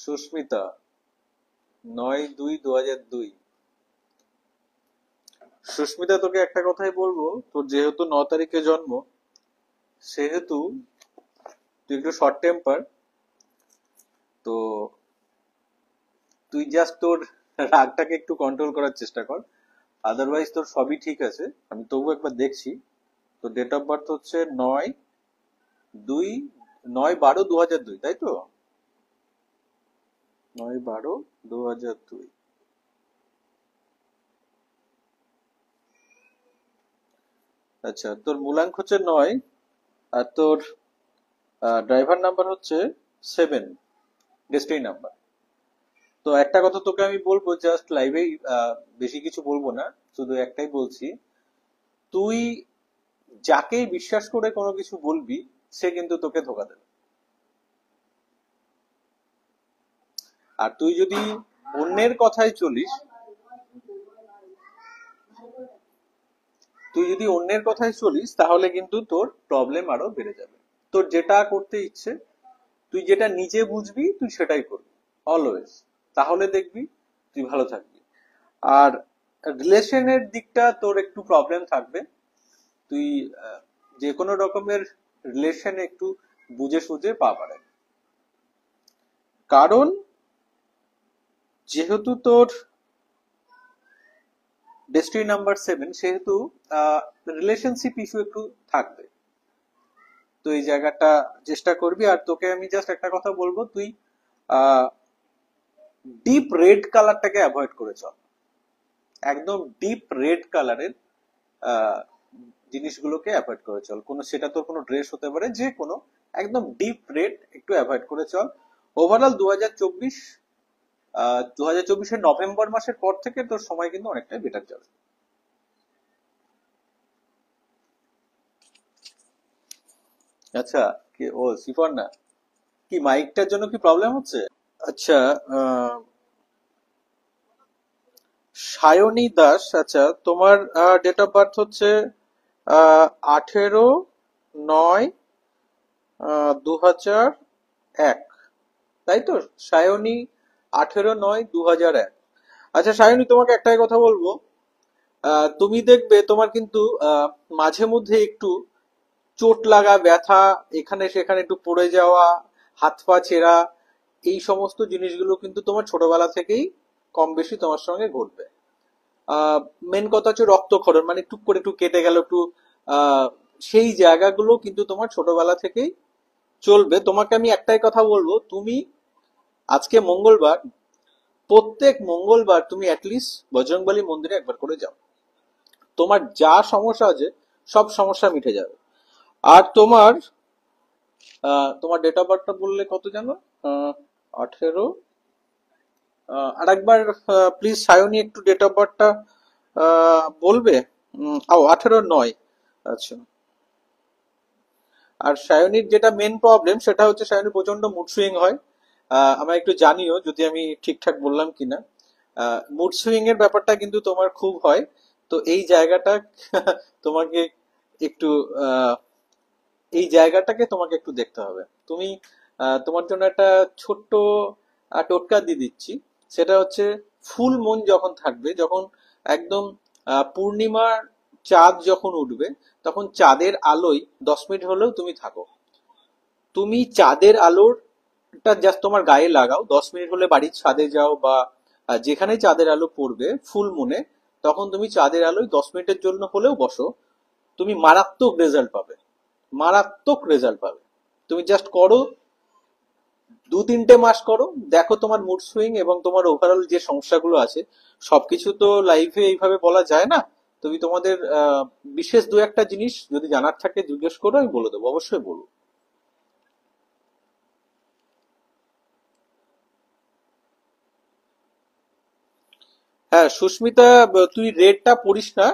সুস্মিতা, 9/2/2002। সুস্মিতা, তোকে একটা কথাই বলবো, তোর যেহেতু 9 তারিখে জন্ম, সেহেতু তুই একটু শর্ট টেম্পার। তো তুই জাস্ট তোর রাগটাকে একটু কন্ট্রোল করার চেষ্টা কর। আদারওয়াইজ তোর সবই ঠিক আছে। আমি তবু একবার দেখছি। তো ডেট অফ বার্থ হচ্ছে 9/2, 9/12/2002, তাই তো? 9/12/2002। আচ্ছা, তোর মূলাঙ্ক হচ্ছে 9, আর তোর ড্রাইভার নাম্বার হচ্ছে 7, ডেস্টিনি নাম্বার। তো একটা কথা তোকে আমি বলবো, জাস্ট লাইভেই, বেশি কিছু বলবো না, শুধু একটাই বলছি। তুই যাকেই বিশ্বাস করে কোনো কিছু বলবি, সে কিন্তু তোকে ধোকা দেবে। আর তুই যদি অন্যের কথায় চলিস, তাহলে কিন্তু তোর প্রবলেম আরো বেড়ে যাবে। তোর যেটা করতে ইচ্ছে, তুই যেটা নিজে বুঝবি, তুই সেটাই করবি অলওয়েজ। তাহলে দেখবি তুই ভালো থাকবি। আর রিলেশনের দিকটা তোর একটু প্রবলেম থাকবে। তুই যে কোনো রকমের রিলেশন একটু বুঝে সুঝে পা বাড়াবি। কারণ যেহেতু তোর ডেস্টিনি নাম্বার 7, সেহেতু রিলেশনশিপ ইস্যু একটু থাকবে। তো এই জায়গাটা চেষ্টা করবি। আর তোকে আমি জাস্ট একটা কথা বলবো, তুই ডিপ রেড কালারটাকে অ্যাভয়েড করে চল। একদম ডিপ রেড কালারের জিনিসগুলোকে অ্যাভয়েড করে চল। সেটা তোর কোনো ড্রেস হতে পারে, যে কোনো একদম ডিপ রেড একটু অ্যাভয়েড করে চল। ওভারঅল 2024 নভেম্বর মাসের পর থেকে তোর সময় কিন্তু অনেকটাই বেটার যাবে। আচ্ছা, কি ও সিফার না, কি মাইকটার জন্য কি প্রবলেম হচ্ছে? আচ্ছা, সায়নী দাস, আচ্ছা তোমার ডেট অফ বার্থ হচ্ছে 18/9/2001, তাই তো? সায়নী, 18/9/2001। আচ্ছা সায়নী, তোমাকে একটাই কথা বলবো। তুমি দেখবে তোমার কিন্তু মাঝে মধ্যে একটু চোট লাগা, ব্যথা, এখানে সেখানে একটু পড়ে যাওয়া, হাত পা ছেঁড়া, এই সমস্ত জিনিসগুলো কিন্তু তোমার ছোটবেলা থেকেই কম বেশি তোমার সঙ্গে ঘটবে। মেন কথা হচ্ছে রক্তক্ষরণ, মানে টুক করে একটু কেটে গেল একটু, আহ, সেই জায়গাগুলো কিন্তু তোমার ছোটবেলা থেকেই চলবে। তোমাকে আমি একটাই কথা বলবো, তুমি আজকে মঙ্গলবার, প্রত্যেক মঙ্গলবার তুমি অ্যাটলিস্ট বজরংবলী মন্দিরে একবার করে যাও। তোমার যা সমস্যা আছে, সব সমস্যা মিটে যাবে। আর তোমার ডেট অফ বার্থটা বললে কত জানো? 18। আর একবার প্লিজ সায়নী একটু ডেট অফ বার্থটা বলবে। 18/9। আচ্ছা। আর সায়নীর যেটা মেন প্রবলেম, সেটা হচ্ছে সায়নী প্রচন্ড মুড সুইং হয়। আমার একটু জানিও যদি আমি ঠিকঠাক বললাম কিনা। মুড সুইং এর ব্যাপারটা কিন্তু তোমার খুব হয়। তো এই জায়গাটা তোমাকে একটু আহ, এই জায়গাটাকে তোমাকে একটু দেখতে হবে। তুমি তোমার জন্য একটা ছোট্ট টোটকা দিয়ে দিচ্ছি। সেটা হচ্ছে, ফুল মুন যখন থাকবে, যখন একদম পূর্ণিমার চাঁদ যখন উঠবে, তখন চাঁদের আলোয় 10 মিনিট হলেও তুমি থাকো। তুমি চাঁদের আলোটা জাস্ট তোমার গায়ে লাগাও, 10 মিনিট হলে বাড়ির ছাদে যাও, বা যেখানে চাঁদের আলো পড়বে ফুল মুনে, তখন তুমি চাঁদের আলোয় 10 মিনিটের জন্য হলেও বসো। তুমি মারাত্মক রেজাল্ট পাবে, মারাত্মক রেজাল্ট পাবে। তুমি জাস্ট করো, 2-3টে মাস করো, দেখো তোমার মুড সুইং এবং তোমার ওভারঅল যে সমস্যাগুলো আছে, সবকিছু তো লাইভে এইভাবে বলা যায় না। তুমি তোমাদের বিশেষ দু একটা জিনিস যদি জানার থাকে জিজ্ঞেস করো, আমি বলে দেবো, অবশ্যই বলবো। হ্যাঁ সুস্মিতা, তুই রেডটা পড়িস না।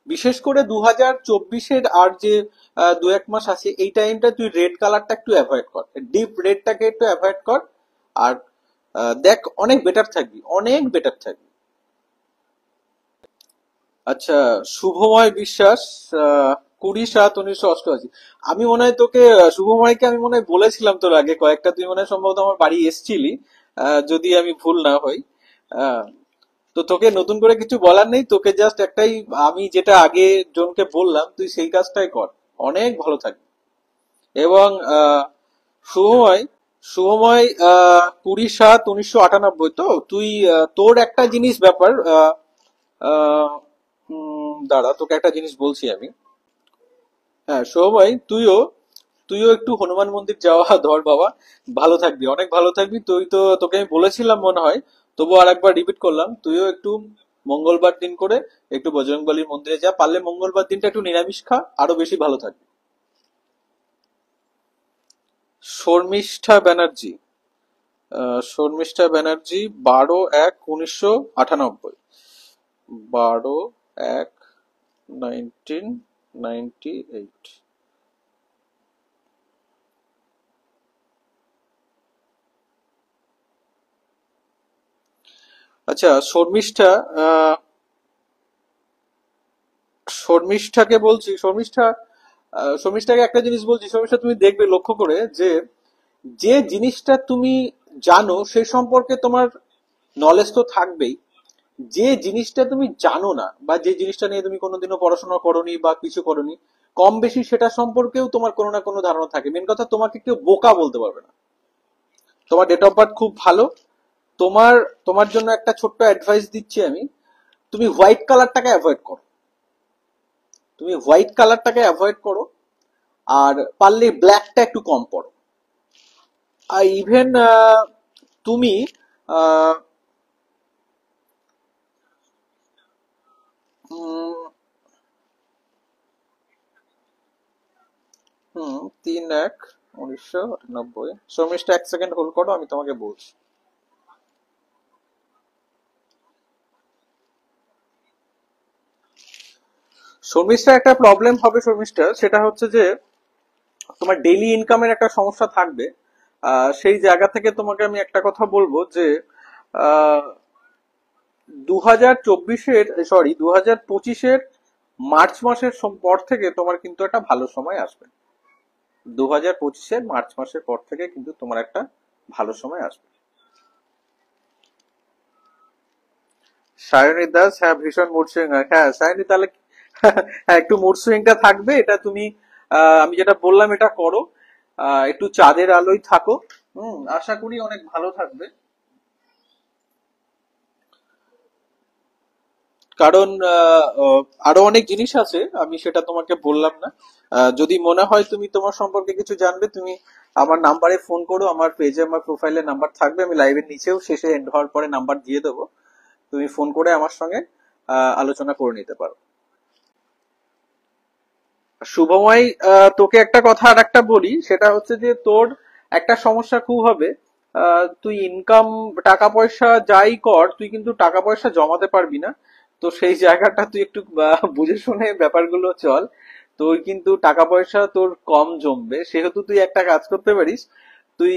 বিশেষ করে 2024-এর আর যে 2-1 মাস আছে, এই টাইমটা তুই রেড কালারটা একটু অ্যাভয়েড কর, ডিপ রেডটাকে একটু অ্যাভয়েড কর। আর দেখ, অনেক বেটার থাকবি, অনেক বেটার থাকবি। আচ্ছা, শুভময় বিশ্বাস, 20/7/1988। আমি মনে হয় তোকে, শুভময়কে আমি মনে হয় বলেছিলাম তোর আগে কয়েকটা, তুই মনে হয় সম্ভবত আমার বাড়ি এসেছিলি। যদি আমি ভুল না হই। আহ, তো তোকে নতুন করে কিছু বলার নেই, তোকে জাস্ট একটাই, আমি যেটা আগে জনকে বললাম তুই সেই কাজটাই কর, অনেক ভালো থাকবে। এবং শুভময়, শুভময় 20/7/1998, তো তুই তোর একটা জিনিস ব্যাপার, আহ, দাঁড়া তোকে একটা জিনিস বলছি আমি। হ্যাঁ শুভময়, তুইও তুইও একটু হনুমান মন্দির যাওয়া ধর বাবা, ভালো থাকবি, অনেক ভালো থাকবি তুই। তো তোকে আমি বলেছিলাম মনে হয়, তবু আর একবার রিপিট করলাম, তুইও একটু মঙ্গলবার দিন করে একটু বজরংবলীর মন্দিরে যা, পারলে মঙ্গলবার দিনটা একটু নিরামিষ খা, আরো বেশি ভালো থাকবি। শর্মিষ্ঠা ব্যানার্জি, শর্মিষ্ঠা ব্যানার্জি 12/1/1998। 12/1/1998। আচ্ছা শর্মিষ্ঠা, আহ শর্মিষ্ঠাকে বলছি, শর্মিষ্ঠা, শর্মিষ্ঠাকে একটা জিনিস বলছি, শর্মিষ্ঠা তুমি দেখবে লক্ষ্য করে যে যে জিনিসটা তুমি জানো সে সম্পর্কে তোমার নলেজ তো থাকবেই, যে জিনিসটা তুমি জানো না বা যে জিনিসটা নিয়ে তুমি কোনোদিনও পড়াশোনা করোনি বা কিছু করোনি, কম বেশি সেটা সম্পর্কেও তোমার কোনো না কোনো ধারণা থাকে। মেন কথা, তোমাকে কেউ বোকা বলতে পারবে না। তোমার ডেট অফ বার্থ খুব ভালো। তোমার তোমার জন্য একটা ছোট্ট অ্যাডভাইস দিচ্ছি আমি, তুমি হোয়াইট কালারটাকে অ্যাভয়েড করো, তুমি হোয়াইট কালারটাকে অ্যাভয়েড করো, আর পারলে ব্ল্যাকটা একটু কম পড়ো। আর ইভেন তুমি আহ, উম, 3/1/1998। শর্মিষ্ঠা এক সেকেন্ড হোল্ড করো, আমি তোমাকে বলছি। শর্মিষ্ঠা একটা প্রবলেম হবে শর্মিষ্ঠা, সেটা হচ্ছে যে তোমার ডেইলি ইনকামের একটা সমস্যা থাকবে। সেই জায়গা থেকে তোমাকে আমি একটা কথা বলবো যে আহ, 2024-এর, সরি 2025-এর মার্চ মাসের পর থেকে তোমার কিন্তু একটা ভালো সময় আসবে। 2025-এর মার্চ মাসের পর থেকে কিন্তু তোমার একটা ভালো সময় আসবে। সায়নী দাস, হ্যাঁ ভীষণ মুড সুইং হয়, হ্যাঁ সায়নী তাহলে হ্যাঁ একটু মুড সুইংটা থাকবে, এটা তুমি আমি যেটা বললাম এটা করো, একটু চাঁদের আলোয় থাকো। আশা করি অনেক ভালো থাকবে। কারণ আরো অনেক জিনিস আছে, আমি সেটা তোমাকে বললাম না। যদি মনে হয় তুমি তোমার সম্পর্কে কিছু জানবে, তুমি আমার নাম্বারে ফোন করো, আমার পেজে আমার প্রোফাইলে নাম্বার থাকবে, আমি লাইভের নিচেও শেষে এন্ড হওয়ার পরে নাম্বার দিয়ে দেবো, তুমি ফোন করে আমার সঙ্গে আলোচনা করে নিতে পারো। শুভময়, তোকে একটা কথা আর একটা বলি, সেটা হচ্ছে যে তোর একটা সমস্যা খুব হবে, তুই ইনকাম, টাকা পয়সা যাই কর তুই কিন্তু টাকা পয়সা জমাতে পারবি না। তো সেই জায়গাটা তুই একটু বুঝে শুনে ব্যাপারগুলো চল, তোর কিন্তু টাকা পয়সা তোর কম জমবে। সেহেতু তুই একটা কাজ করতে পারিস, তুই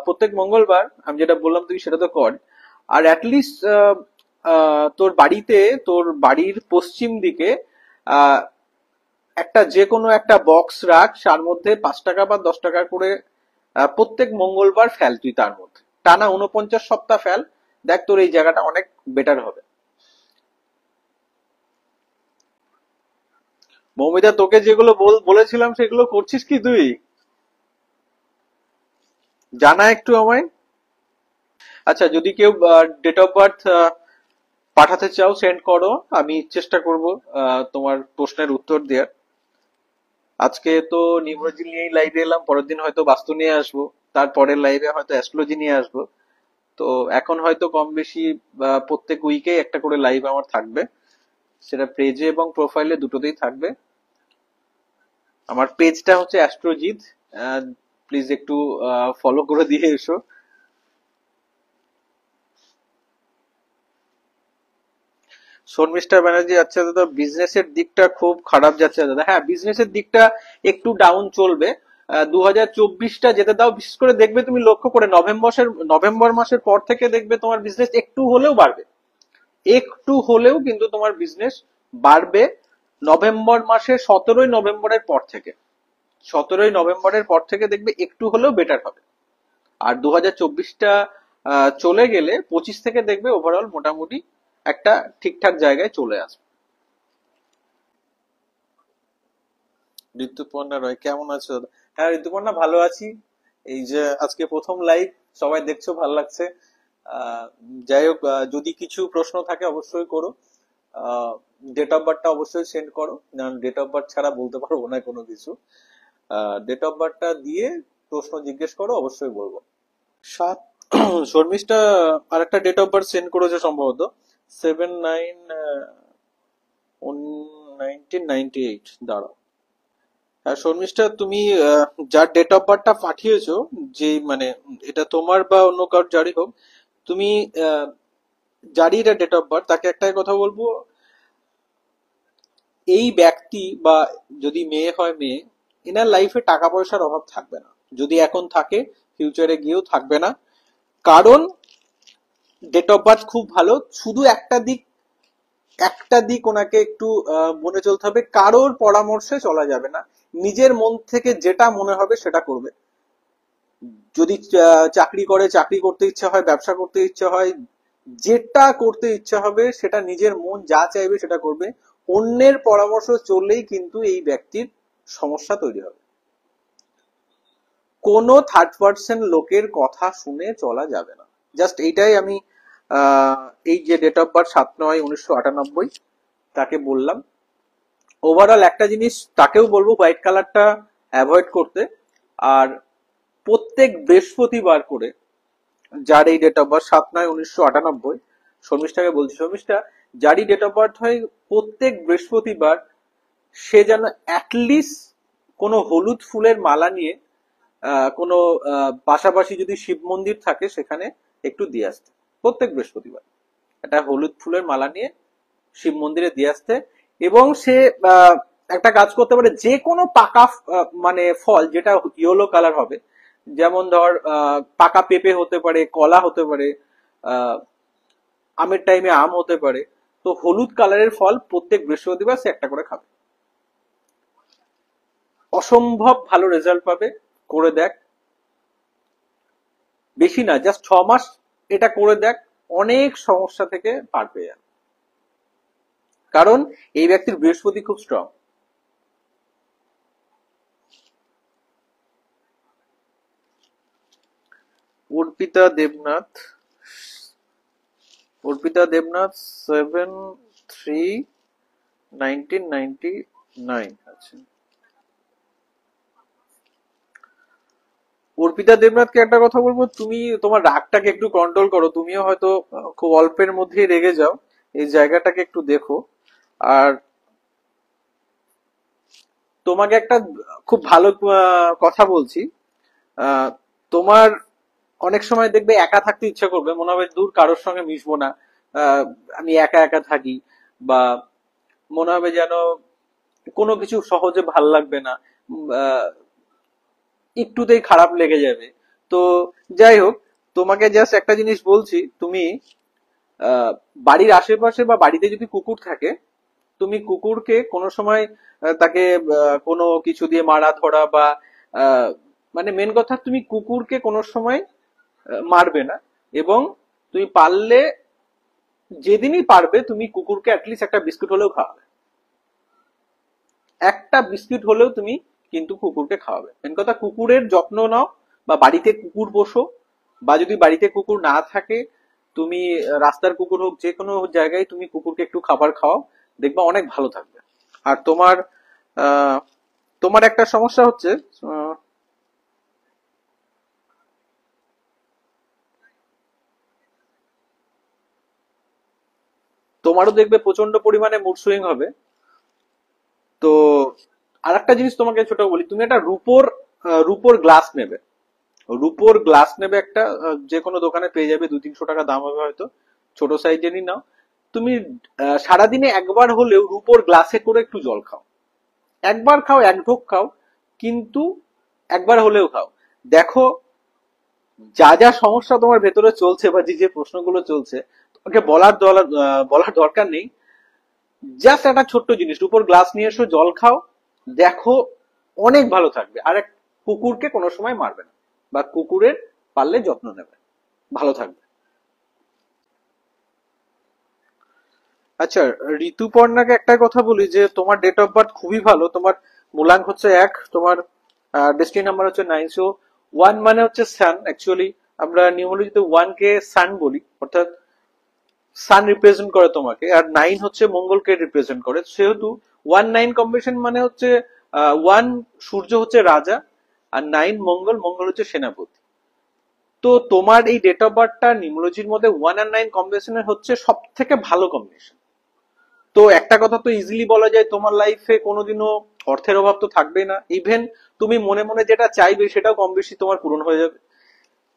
প্রত্যেক মঙ্গলবার আমি যেটা বললাম তুই সেটা তো কর। আর অ্যাটলিস্ট তোর বাড়িতে, তোর বাড়ির পশ্চিম দিকে আহ একটা যে কোনো একটা বক্স রাখ, তার মধ্যে 5 টাকা বা 10 টাকা করে প্রত্যেক মঙ্গলবার ফেল তুই, তার মধ্যে টানা 49 সপ্তাহ ফেল। দেখ তোর এই জায়গাটা অনেক বেটার হবে। মৌমিতা, তোকে যেগুলো বলেছিলাম সেগুলো করছিস কি তুই? জানা একটু আমায়। আচ্ছা যদি কেউ ডেট অফ বার্থ পাঠাতে চাও সেন্ড করো, আমি চেষ্টা করব তোমার প্রশ্নের উত্তর দেওয়ার। আজকে তো নিউরোলজি নিয়েই লাইভে এলাম, পরের দিন হয়তো বাস্তু নিয়ে আসবো, তারপরের লাইভে হয়তো অ্যাস্ট্রোলজি নিয়ে আসবো। তো এখন হয়তো কম বেশি প্রত্যেক উইকে একটা করে লাইভ আমার থাকবে, সেটা পেজে এবং প্রোফাইলে দুটোতেই থাকবে। আমার পেজটা হচ্ছে অ্যাস্ট্রোজিৎ, প্লিজ একটু ফলো করে দিয়ে এসো। শর্মিষ্ঠা ব্যানার্জি, আচ্ছা দাদা বিজনেসের দিকটা খুব খারাপ যাচ্ছে দাদা। হ্যাঁ বিজনেসের দিকটা একটু ডাউন চলবে, 2024টা যেতে দাও। বিশেষ করে দেখবে তুমি লক্ষ্য করে নভেম্বর মাসের পর থেকে দেখবে তোমার বিজনেস একটু হলেও বাড়বে, একটু হলেও কিন্তু তোমার বিজনেস বাড়বে। নভেম্বর মাসে 17ই নভেম্বরের পর থেকে, 17ই নভেম্বরের পর থেকে দেখবে একটু হলেও বেটার হবে। আর 2024টা চলে গেলে 25 থেকে দেখবে ওভারঅল মোটামুটি একটা ঠিকঠাক জায়গায় চলে আসবে। ঋতুপর্ণা রয়, কেমন আছো দাদা? হ্যাঁ ঋতুপর্ণা, ভালো আছি। এই যে আজকে প্রথম লাইভ, সবাই দেখছো, ভালো লাগছে। আহ, যাই হোক, যদি কিছু প্রশ্ন থাকে অবশ্যই করো। ডেট অফ বার্থটা অবশ্যই সেন্ড করো, কারণ ডেট অফ বার্থ ছাড়া বলতে পারবো না কোনো কিছু। ডেট অফ বার্থটা দিয়ে প্রশ্ন জিজ্ঞেস করো, অবশ্যই বলবো। সাত শর্মিষ্ঠা আরেকটা ডেট অফ বার্থ সেন্ড করেছে সম্ভবত, 7/9 1998। দাঁড়াও। হ্যাঁ শর্মিষ্ঠা, তুমি যার ডেট অফ বার্থটা পাঠিয়েছো, যে মানে এটা তোমার বা অন্য কারোর যারই হোক, তুমি আহ, যারই এটা ডেট অফ বার্থ, তাকে একটাই কথা বলবো, এই ব্যক্তি বা যদি মেয়ে হয় মেয়ে, এনার লাইফে টাকা পয়সার অভাব থাকবে না। যদি এখন থাকে, ফিউচারে গিয়েও থাকবে না। কারণ ডেট অফ বার্থ খুব ভালো, শুধু একটা দিক ওনাকে একটু মনে চলতে হবে, কারোর পরামর্শে চলা যাবে না। নিজের মন থেকে যেটা মনে হবে সেটা করবে। যদি চাকরি করে, চাকরি করতে ইচ্ছা হয়, ব্যবসা করতে ইচ্ছা হয়, যেটা করতে ইচ্ছা হবে সেটা নিজের মন যা চাইবে সেটা করবে। অন্যের পরামর্শ চললেই কিন্তু এই ব্যক্তির সমস্যা তৈরি হবে। কোনো থার্ড পার্সন লোকের কথা শুনে চলা যাবে না। জাস্ট এইটাই আমি এই যে ডেট অফ বার্থ 7/9/1998 তাকে বললাম। ওভারঅল একটা জিনিস তাকেও বলবো, হোয়াইট কালারটা অ্যাভয়েড করতে। আর প্রত্যেক বৃহস্পতিবার করে, যার এই ডেট অফ বার্থ 7/9/1998, শর্মিষ্ঠাকে বলছি, শর্মিষ্ঠা যারই ডেট অফ বার্থ হয়, প্রত্যেক বৃহস্পতিবার সে যেন অ্যাটলিস্ট কোনো হলুদ ফুলের মালা নিয়ে কোনো পাশাপাশি যদি শিব মন্দির থাকে সেখানে একটু দিয়ে আসতে। প্রত্যেক বৃহস্পতিবার একটা হলুদ ফুলের মালা নিয়ে শিব মন্দিরে দিয়ে আসতে। এবং সে একটা কাজ করতে পারে, যে কোনো পাকা মানে ফল যেটা ইয়েলো কালার হবে, যেমন ধর পাকা পেঁপে হতে পারে, কলা হতে পারে, আহ আমের টাইমে আম হতে পারে। তো হলুদ কালারের ফল প্রত্যেক বৃহস্পতিবার সে একটা করে খাবে, অসম্ভব ভালো রেজাল্ট পাবে। করে দেখ, বেশি না, জাস্ট 6 মাস এটা করে দেখ, অনেক সমস্যা থেকে পার পেয়ে যাবে। কারণ এই ব্যক্তির বৃহস্পতি খুব স্ট্রং। অর্পিতা দেবনাথ, অর্পিতা দেবনাথ 7/3/1999। আচ্ছা, অর্পিতা দেবনাথকে একটা কথা বলবো, তুমি তোমার রাগটাকে একটু কন্ট্রোল করো। তুমিও হয়তো খুব অল্পের মধ্যেই রেগে যাও, এই জায়গাটাকে একটু দেখো। আর তোমাকে একটা খুব ভালো কথা বলছি, আহ, তোমার অনেক সময় দেখবে একা থাকতে ইচ্ছা করবে, মনে হবে দূর কারোর সঙ্গে মিশবো না, আহ, আমি একা একা থাকি। বা মনে হবে যেন কোনো কিছু সহজে ভাল লাগবে না, একটুতেই খারাপ লেগে যাবে। তো যাই হোক, তোমাকে জাস্ট একটা জিনিস বলছি, তুমি আহ, বাড়ির আশেপাশে বা বাড়িতে যদি কুকুর থাকে, তুমি কুকুরকে কোনো সময় তাকে কোনো কিছু দিয়ে মারা ধরা বা আহ, মানে মেন কথা, তুমি কুকুরকে কোনো সময় মারবে না। এবং তুমি পারলে, যেদিনই পারবে, তুমি কুকুরকে অ্যাটলিস্ট একটা বিস্কুট হলেও খাওয়াবে। একটা বিস্কুট হলেও তুমি কিন্তু কুকুরকে খাওয়াবে। মেন কথা, কুকুরের যত্ন নাও, বা বাড়িতে কুকুর পোষো, বা যদি বাড়িতে কুকুর না থাকে, তুমি রাস্তার কুকুর হোক, যে কোনো জায়গায় তুমি কুকুরকে একটু খাবার খাওয়াও, দেখবা অনেক ভালো থাকবে। আর তোমার আহ, তোমার একটা সমস্যা হচ্ছে, আহ, তোমারও দেখবে প্রচন্ড পরিমাণে মুড সুইং হবে। তো আরেকটা জিনিস তোমাকে ছোট বলি, তুমি একটা রুপোর গ্লাস নেবে। রুপোর গ্লাস নেবে একটা, যে কোনো দোকানে পেয়ে যাবে, 200-300 টাকা দাম হবে হয়তো, ছোট সাইজেরই নাও। তুমি সারাদিনে একবার হলেও রুপোর গ্লাসে করে একটু জল খাও। একবার খাও, এক ঢোক খাও, কিন্তু একবার হলেও খাও। দেখো, যা যা সমস্যা তোমার ভেতরে চলছে বা যে যে প্রশ্নগুলো চলছে, তোমাকে বলার দরকার নেই। জাস্ট একটা ছোট্ট জিনিস, রুপোর গ্লাস নিয়ে এসো, জল খাও, দেখো অনেক ভালো থাকবে। আর এক, কুকুরকে কোনো সময় মারবে না, বা কুকুরের পারলে যত্ন নেবে। ভালো থাকবে। আচ্ছা, ঋতুপর্ণাকে একটা কথা বলি যে তোমার ডেট অফ বার্থ খুবই ভালো। তোমার মূলাঙ্ক হচ্ছে 1, তোমার ডেস্টিনি নাম্বার হচ্ছে 9, সো 1 মানে হচ্ছে সান। অ্যাকচুয়ালি আমরা নিউমোলজিতে 1 কে সান বলি, অর্থাৎ সান রিপ্রেজেন্ট করে তোমাকে, আর 9 হচ্ছে মঙ্গলকে রিপ্রেজেন্ট করে। সেহেতু 1-9 কম্বিনেশন মানে হচ্ছে 1 সূর্য হচ্ছে রাজা, আর 9 মঙ্গল, মঙ্গল হচ্ছে সেনাপতি। তো তোমার এই ডেট অফ বার্থটা নিউমোলজির মধ্যে 1 আর 9 কম্বিনেশনের হচ্ছে সব থেকে ভালো কম্বিনেশন। তো একটা কথা তো ইজিলি বলা যায়, তোমার লাইফে কোনোদিনও অর্থের অভাব তো থাকবেই না। ইভেন তুমি মনে মনে যেটা চাইবে সেটাও কম বেশি তোমার পূরণ হয়ে যাবে।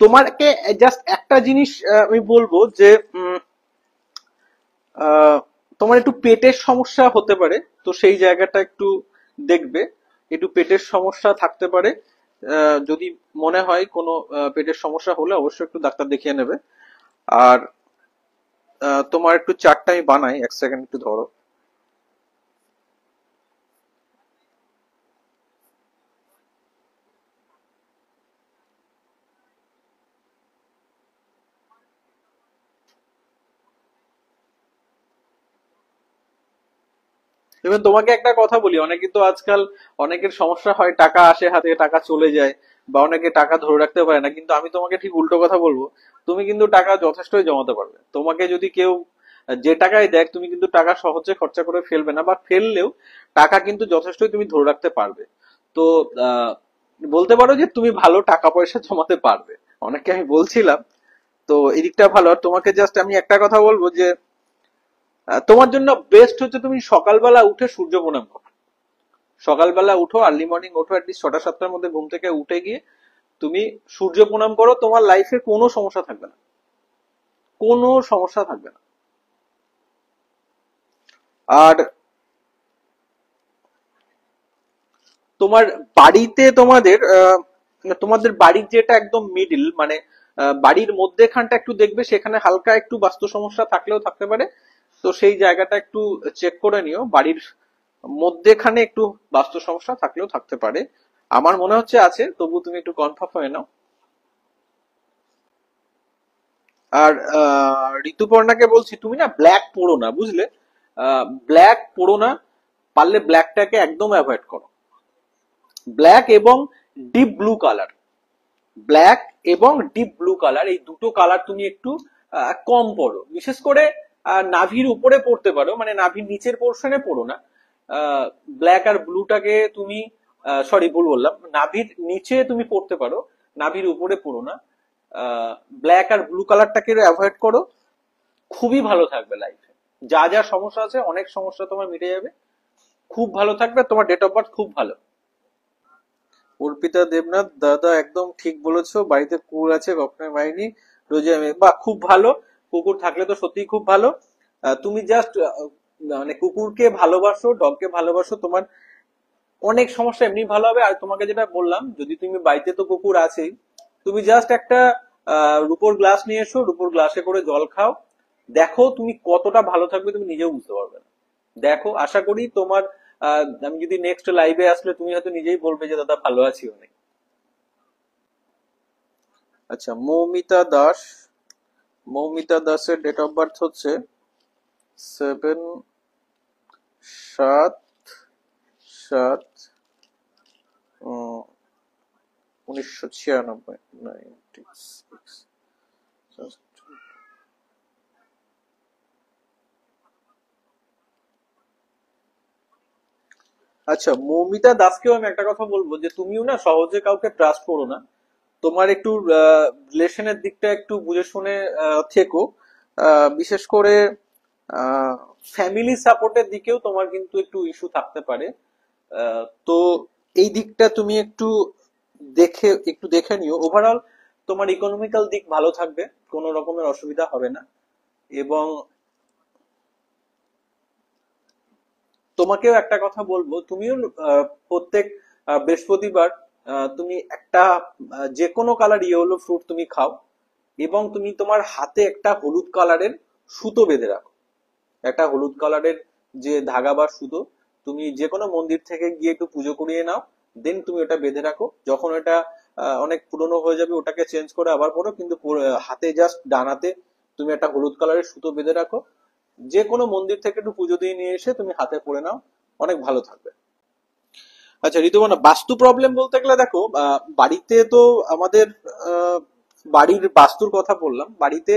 তোমাকে জাস্ট একটা জিনিস আমি বলবো যে আহ, তোমার একটু পেটের সমস্যা হতে পারে, তো সেই জায়গাটা একটু দেখবে। একটু পেটের সমস্যা থাকতে পারে। যদি মনে হয় কোনো পেটের সমস্যা হলে অবশ্যই একটু ডাক্তার দেখিয়ে নেবে। আর তোমার একটু চার্টটা আমি বানাই, 1 সেকেন্ড একটু ধরো। এবার তোমাকে একটা কথা বলি, অনেকে তো আজকাল অনেকের সমস্যা হয় টাকা আসে হাতে টাকা চলে যায়, বা অনেকে টাকা ধরে রাখতে পারে না, কিন্তু আমি তোমাকে ঠিক উল্টো কথা বলবো। তুমি কিন্তু টাকা যথেষ্টই জমাতে পারবে। তোমাকে যদি কেউ যে টাকায় দেখ, তুমি কিন্তু টাকা সহজে খরচা করে ফেলবে না, বা ফেললেও টাকা কিন্তু যথেষ্টই তুমি ধরে রাখতে পারবে। তো আহ বলতে পারো যে তুমি ভালো টাকা পয়সা জমাতে পারবে। অনেককে আমি বলছিলাম, তো এদিকটা ভালো। আর তোমাকে জাস্ট আমি একটা কথা বলবো যে তোমার জন্য বেস্ট হচ্ছে তুমি সকালবেলা উঠে সূর্য প্রণাম করো। সকালবেলা উঠো, আর্লি মর্নিং উঠো, অ্যাটলিস্ট 6টা 7টার মধ্যে ঘুম থেকে উঠে গিয়ে তুমি সূর্য প্রণাম করো। তোমার লাইফে কোনো সমস্যা থাকবে না, কোনো সমস্যা থাকবে না। আর তোমার বাড়িতে তোমাদের বাড়ির যেটা একদম মিডিল, মানে বাড়ির মধ্যেখানটা একটু দেখবে, সেখানে হালকা একটু বাস্তু সমস্যা থাকলেও থাকতে পারে। তো সেই জায়গাটা একটু চেক করে নিও। বাড়ির মধ্যেখানে একটু বাস্তু সমস্যা থাকলেও থাকতে পারে, আমার মনে হচ্ছে আছে, তবু তুমি একটু কনফার্ম হয়ে নাও। আর ঋতুপর্ণাকে বলছি, তুমি না ব্ল্যাক পরো না, বুঝলে? ব্ল্যাক পরো না, পারলে ব্ল্যাকটাকে একদম অ্যাভয়েড করো। ব্ল্যাক এবং ডিপ ব্লু কালার, ব্ল্যাক এবং ডিপ ব্লু কালার, এই দুটো কালার তুমি একটু কম পড়ো। বিশেষ করে নাভির উপরে পড়তে পারো, মানে নাভির নিচের পোর্শনে পড়ো না। ব্ল্যাক আর ব্লুটাকে তুমি, সরি ভুল বললাম, নাভির নিচে তুমি পড়তে পারো, নাভির উপরে পড়ো না। ব্ল্যাক আর ব্লু কালারটাকে অ্যাভয়েড করো। খুবই ভালো থাকবে লাইফে। যা যা সমস্যা আছে অনেক সমস্যা তোমার মিটে যাবে। খুব ভালো থাকবে, তোমার ডেট অফ বার্থ খুব ভালো। অর্পিতা দেবনাথ, দাদা একদম ঠিক বলেছো, বাড়িতে কুকুর আছে, কখনোই মাইনি। রোজে আমি, বাহ খুব ভালো। কুকুর থাকলে তো সত্যিই খুব ভালো। তুমি জাস্ট মানে কুকুরকে ভালোবাসো, ডগকে ভালোবাসো, তোমার অনেক সমস্যা এমনি ভালো হবে। আর তোমাকে যেটা বললাম, যদি তুমি বাড়িতে তো কুকুর আছেই, তুমি জাস্ট একটা রুপোর গ্লাস নিয়ে এসো, রুপোর গ্লাসে করে জল খাও। দেখো তুমি কতটা ভালো থাকবে, তুমি নিজেও বুঝতে পারবে না। দেখো, আশা করি তোমার আমি যদি নেক্সট লাইভে আসলে তুমি হয়তো নিজেই বলবে যে দাদা ভালো আছি অনেক। আচ্ছা, মৌমিতা দাস, মৌমিতা দাসের ডেট অফ বার্থ হচ্ছে 7/7/1996। আচ্ছা, মৌমিতা দাসকেও আমি একটা কথা বলবো যে তুমিও না সহজে কাউকে ট্রাস্ট করো না। তোমার একটু রিলেশনের দিকটা একটু বুঝে শুনে থেকো। বিশেষ করে ফ্যামিলি সাপোর্টের দিকেও তোমার কিন্তু একটু ইস্যু থাকতে পারে। তো এই দিকটা তুমি একটু দেখে নিও। ওভারঅল তোমার ইকোনমিক্যাল দিক ভালো থাকবে, কোনো রকমের অসুবিধা হবে না। এবং তোমাকেও একটা কথা বলবো, তুমিও প্রত্যেক বৃহস্পতিবার তুমি একটা যে কোনো কালার ইয়েলো ফ্রুট তুমি খাও, এবং তুমি তোমার হাতে একটা হলুদ কালারের সুতো বেঁধে রাখো। একটা হলুদ কালারের যে ধাগা বা সুতো, তুমি যে কোনো মন্দির থেকে গিয়ে একটু পুজো করিয়ে নাও, দেন তুমি ওটা বেঁধে রাখো। যখন এটা অনেক পুরনো হয়ে যাবে, ওটাকে চেঞ্জ করে আবার পরো, কিন্তু হাতে জাস্ট ডান হাতে তুমি একটা হলুদ কালারের সুতো বেঁধে রাখো, যে কোনো মন্দির থেকে একটু পুজো দিয়ে নিয়ে এসে তুমি হাতে পরে নাও, অনেক ভালো থাকবে। আচ্ছা ঋতুপর্ণা, বাস্তু প্রবলেম বলতে গেলে দেখো, বাড়িতে তো আমাদের আহ, বাড়ির বাস্তুর কথা বললাম, বাড়িতে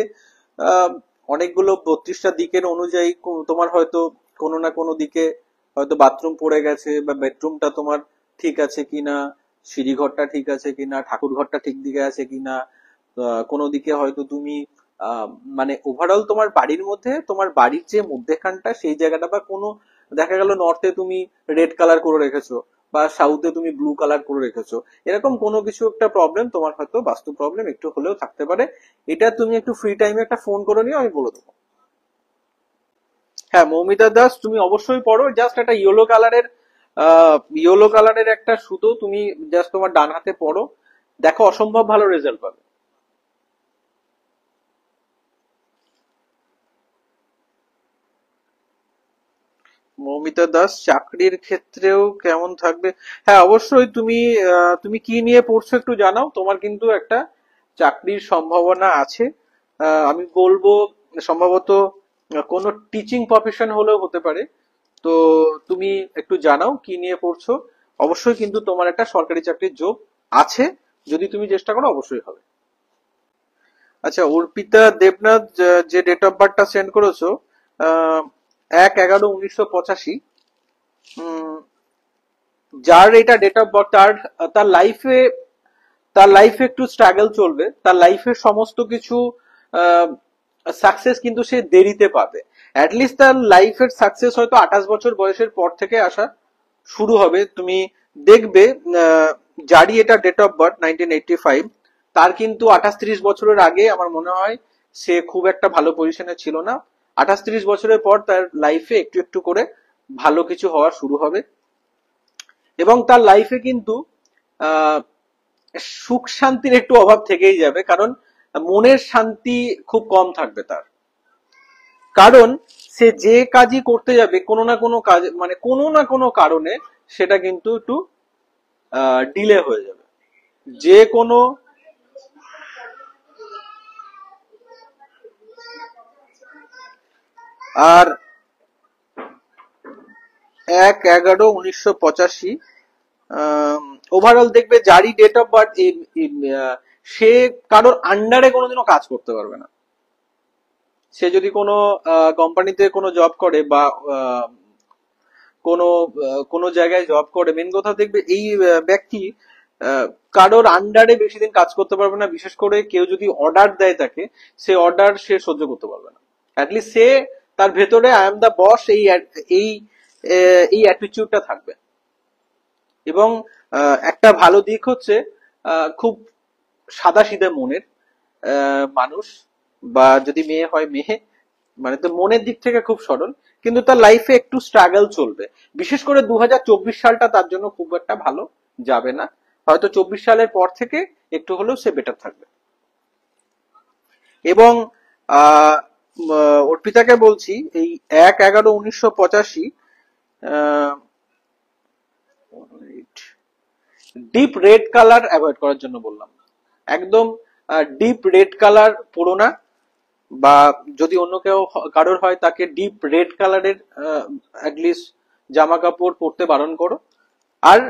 আহ, অনেকগুলো 32টা দিকের অনুযায়ী তোমার হয়তো কোনো না কোনো দিকে হয়তো বাথরুম পড়ে গেছে, বা বেডরুমটা তোমার ঠিক আছে কিনা, সিঁড়ি ঘরটা ঠিক আছে কিনা, ঠাকুর ঘরটা ঠিক দিকে আছে কিনা, কোনো দিকে হয়তো তুমি আহ, মানে ওভারঅল তোমার বাড়ির মধ্যে, তোমার বাড়ির যে মধ্যেখানটা সেই জায়গাটা, বা কোনো দেখা গেল নর্থে তুমি রেড কালার করে রেখেছো, বা সাউথে তুমি ব্লু কালার করে রেখেছো, এরকম কোনো কিছু একটা প্রবলেম তোমার হয়তো বাস্তু প্রবলেম একটু হলেও থাকতে পারে। এটা তুমি একটু ফ্রি টাইমে একটা ফোন করে নিও, আমি বলে দেবো। হ্যাঁ মৌমিতা দাস, তুমি অবশ্যই পড়ো, জাস্ট একটা ইয়েলো কালারের একটা সুতো তুমি জাস্ট তোমার ডান হাতে পড়ো, দেখো অসম্ভব ভালো রেজাল্ট পাবে। মৌমিতা দাস, চাকরির ক্ষেত্রেও কেমন থাকবে? হ্যাঁ অবশ্যই, তুমি কি নিয়ে পড়ছো একটু জানাও, তোমার কিন্তু একটা চাকরির সম্ভাবনা আছে। আমি বলবো সম্ভবত কোনো টিচিং প্রফেশন হলেও হতে পারে। তো তুমি একটু জানাও কি নিয়ে পড়ছো, অবশ্যই কিন্তু তোমার একটা সরকারি চাকরির যোগ আছে, যদি তুমি চেষ্টা করো অবশ্যই হবে। আচ্ছা অর্পিতা দেবনাথ, যে ডেট অফ বার্থটা সেন্ড করেছো, 1/11/1985, যার এটা ডেট অফ বার্থ, তার লাইফে তার লাইফে একটু স্ট্রাগল চলবে, তার লাইফের সমস্ত কিছু সাকসেস কিন্তু সে দেরিতে পাবে। অ্যাটলিস্ট তার লাইফের সাকসেস হয়তো 28 বছর বয়সের পর থেকে আসা শুরু হবে। তুমি দেখবে যারই এটা ডেট অফ বার্থ 1985, তার কিন্তু 28-30 বছরের আগে আমার মনে হয় সে খুব একটা ভালো পজিশনে ছিল না। 28-30 বছরের পর তার লাইফে একটু একটু করে ভালো কিছু হওয়া শুরু হবে, এবং তার লাইফে কিন্তু আহ সুখ শান্তির একটু অভাব থেকেই যাবে, কারণ মনের শান্তি খুব কম থাকবে তার। কারণ সে যে কাজই করতে যাবে, কোনো না কোনো কাজ, মানে কোনো না কোনো কারণে সেটা কিন্তু একটু ডিলে হয়ে যাবে, যে কোনো। আর 1/11/1985, ওভারঅল দেখবে যারই ডেট অফ বার্থ, সে কারোর আন্ডারে কোনোদিনও কাজ করতে পারবে না। সে যদি কোনো কোম্পানিতে কোনো জব করে, বা কোনো কোনো জায়গায় জব করে, মেন কথা দেখবে এই ব্যক্তি কারোর আন্ডারে বেশি দিন কাজ করতে পারবে না, বিশেষ করে কেউ যদি অর্ডার দেয় তাকে, সে অর্ডার সে সহ্য করতে পারবে না। অ্যাটলিস্ট সে তার ভেতরে আই এম দা বস, এই এই অ্যাটিটিউডটা থাকবে। এবং একটা ভালো দিক হচ্ছে খুব সাদাসিধে মনের মানুষ, বা যদি মেয়ে হয় মেয়ে, মানে তো মনের দিক থেকে খুব সরল, কিন্তু তার লাইফে একটু স্ট্রাগল চলবে। বিশেষ করে 2024 সালটা তার জন্য খুব একটা ভালো যাবে না, হয়তো 24 সালের পর থেকে একটু হলেও সে বেটার থাকবে। এবং আহ অর্পিতাকে বলছি, এই 1/11/1985 ডিপ রেড কালার অ্যাভয়েড করার জন্য বললাম। একদম ডিপ রেড কালার পরো না, বা যদি অন্য কেউ কারোর হয় তাকে ডিপ রেড কালারের অ্যাটলিস্ট জামা কাপড় পরতে বারণ করো। আর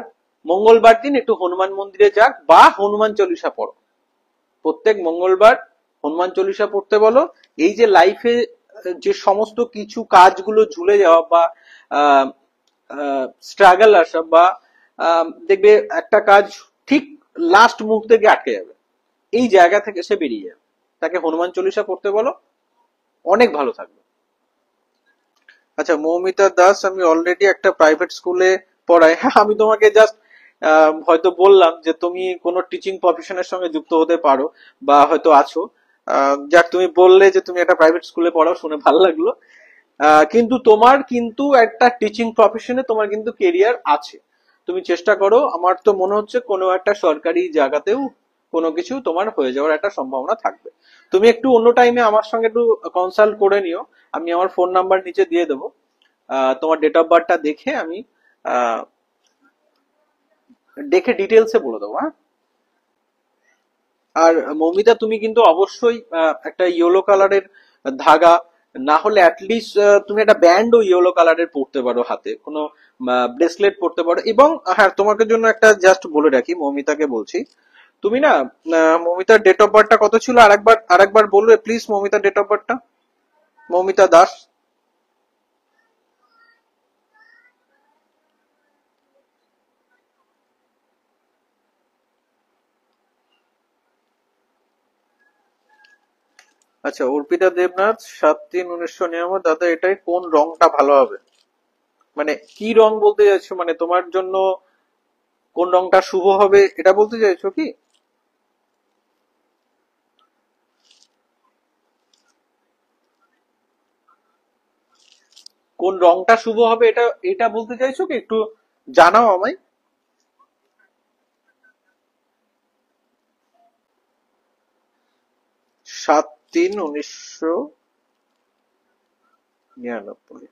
মঙ্গলবার দিন একটু হনুমান মন্দিরে যাক, বা হনুমান চল্লিশা পড়ো, প্রত্যেক মঙ্গলবার হনুমান চল্লিশা পড়তে বলো। এই যে লাইফে যে সমস্ত কিছু কাজগুলো ঝুলে যাওয়া, বা স্ট্রাগল আসা, বা দেখবে একটা কাজ ঠিক লাস্ট মুহূর্তে গিয়ে আটকে যাবে, এই জায়গা থেকে সে বেরিয়ে যাবে, তাকে হনুমান চল্লিশা পড়তে বলো, অনেক ভালো থাকবে। আচ্ছা মৌমিতা দাস, আমি অলরেডি একটা প্রাইভেট স্কুলে পড়াই। হ্যাঁ আমি তোমাকে জাস্ট হয়তো বললাম যে তুমি কোনো টিচিং প্রফেশনের সঙ্গে যুক্ত হতে পারো, বা হয়তো আছো। যাক, তুমি বললে যে তুমি একটা প্রাইভেট স্কুলে পড়াও, শুনে ভালো লাগলো। কিন্তু তোমার কিন্তু একটা টিচিং প্রফেশনে তোমার কিন্তু কেরিয়ার আছে, তুমি চেষ্টা করো, আমার তো মনে হচ্ছে কোনো একটা সরকারি জায়গাতেও কোনো কিছু তোমার হয়ে যাওয়ার একটা সম্ভাবনা থাকবে। তুমি একটু অন্য টাইমে আমার সঙ্গে একটু কনসাল্ট করে নিও, আমি আমার ফোন নাম্বার নিচে দিয়ে দেবো। তোমার ডেট অফ বার্থটা দেখে আমি আহ, দেখে ডিটেলসে বলে দেবো, হ্যাঁ। আর মৌমিতা তুমি কিন্তু অবশ্যই একটা ইয়েলো কালারের ধাগা, না হলে অ্যাটলিস্ট তুমি একটা ব্যান্ডও ইয়েলো কালারের পরতে পারো, হাতে কোনো ব্রেসলেট পরতে পারো। এবং হ্যাঁ, তোমাকে জন্য একটা জাস্ট বলে রাখি, মৌমিতাকে বলছি, তুমি না মৌমিতার ডেট অফ বার্থটা কত ছিল আরেকবার বলবে প্লিজ, মৌমিতার ডেট অফ বার্থটা, মৌমিতা দাস। আচ্ছা, অর্পিতা দেবনাথ, 7/3/1999। দাদা এটাই কোন রংটা ভালো হবে, মানে কি রং বলতে চাইছো, মানে তোমার জন্য কোন রংটা শুভ হবে এটা বলতে চাইছো কি? কোন রংটা শুভ হবে এটা এটা বলতে চাইছো কি, একটু জানাও আমায়। 7/3/1999।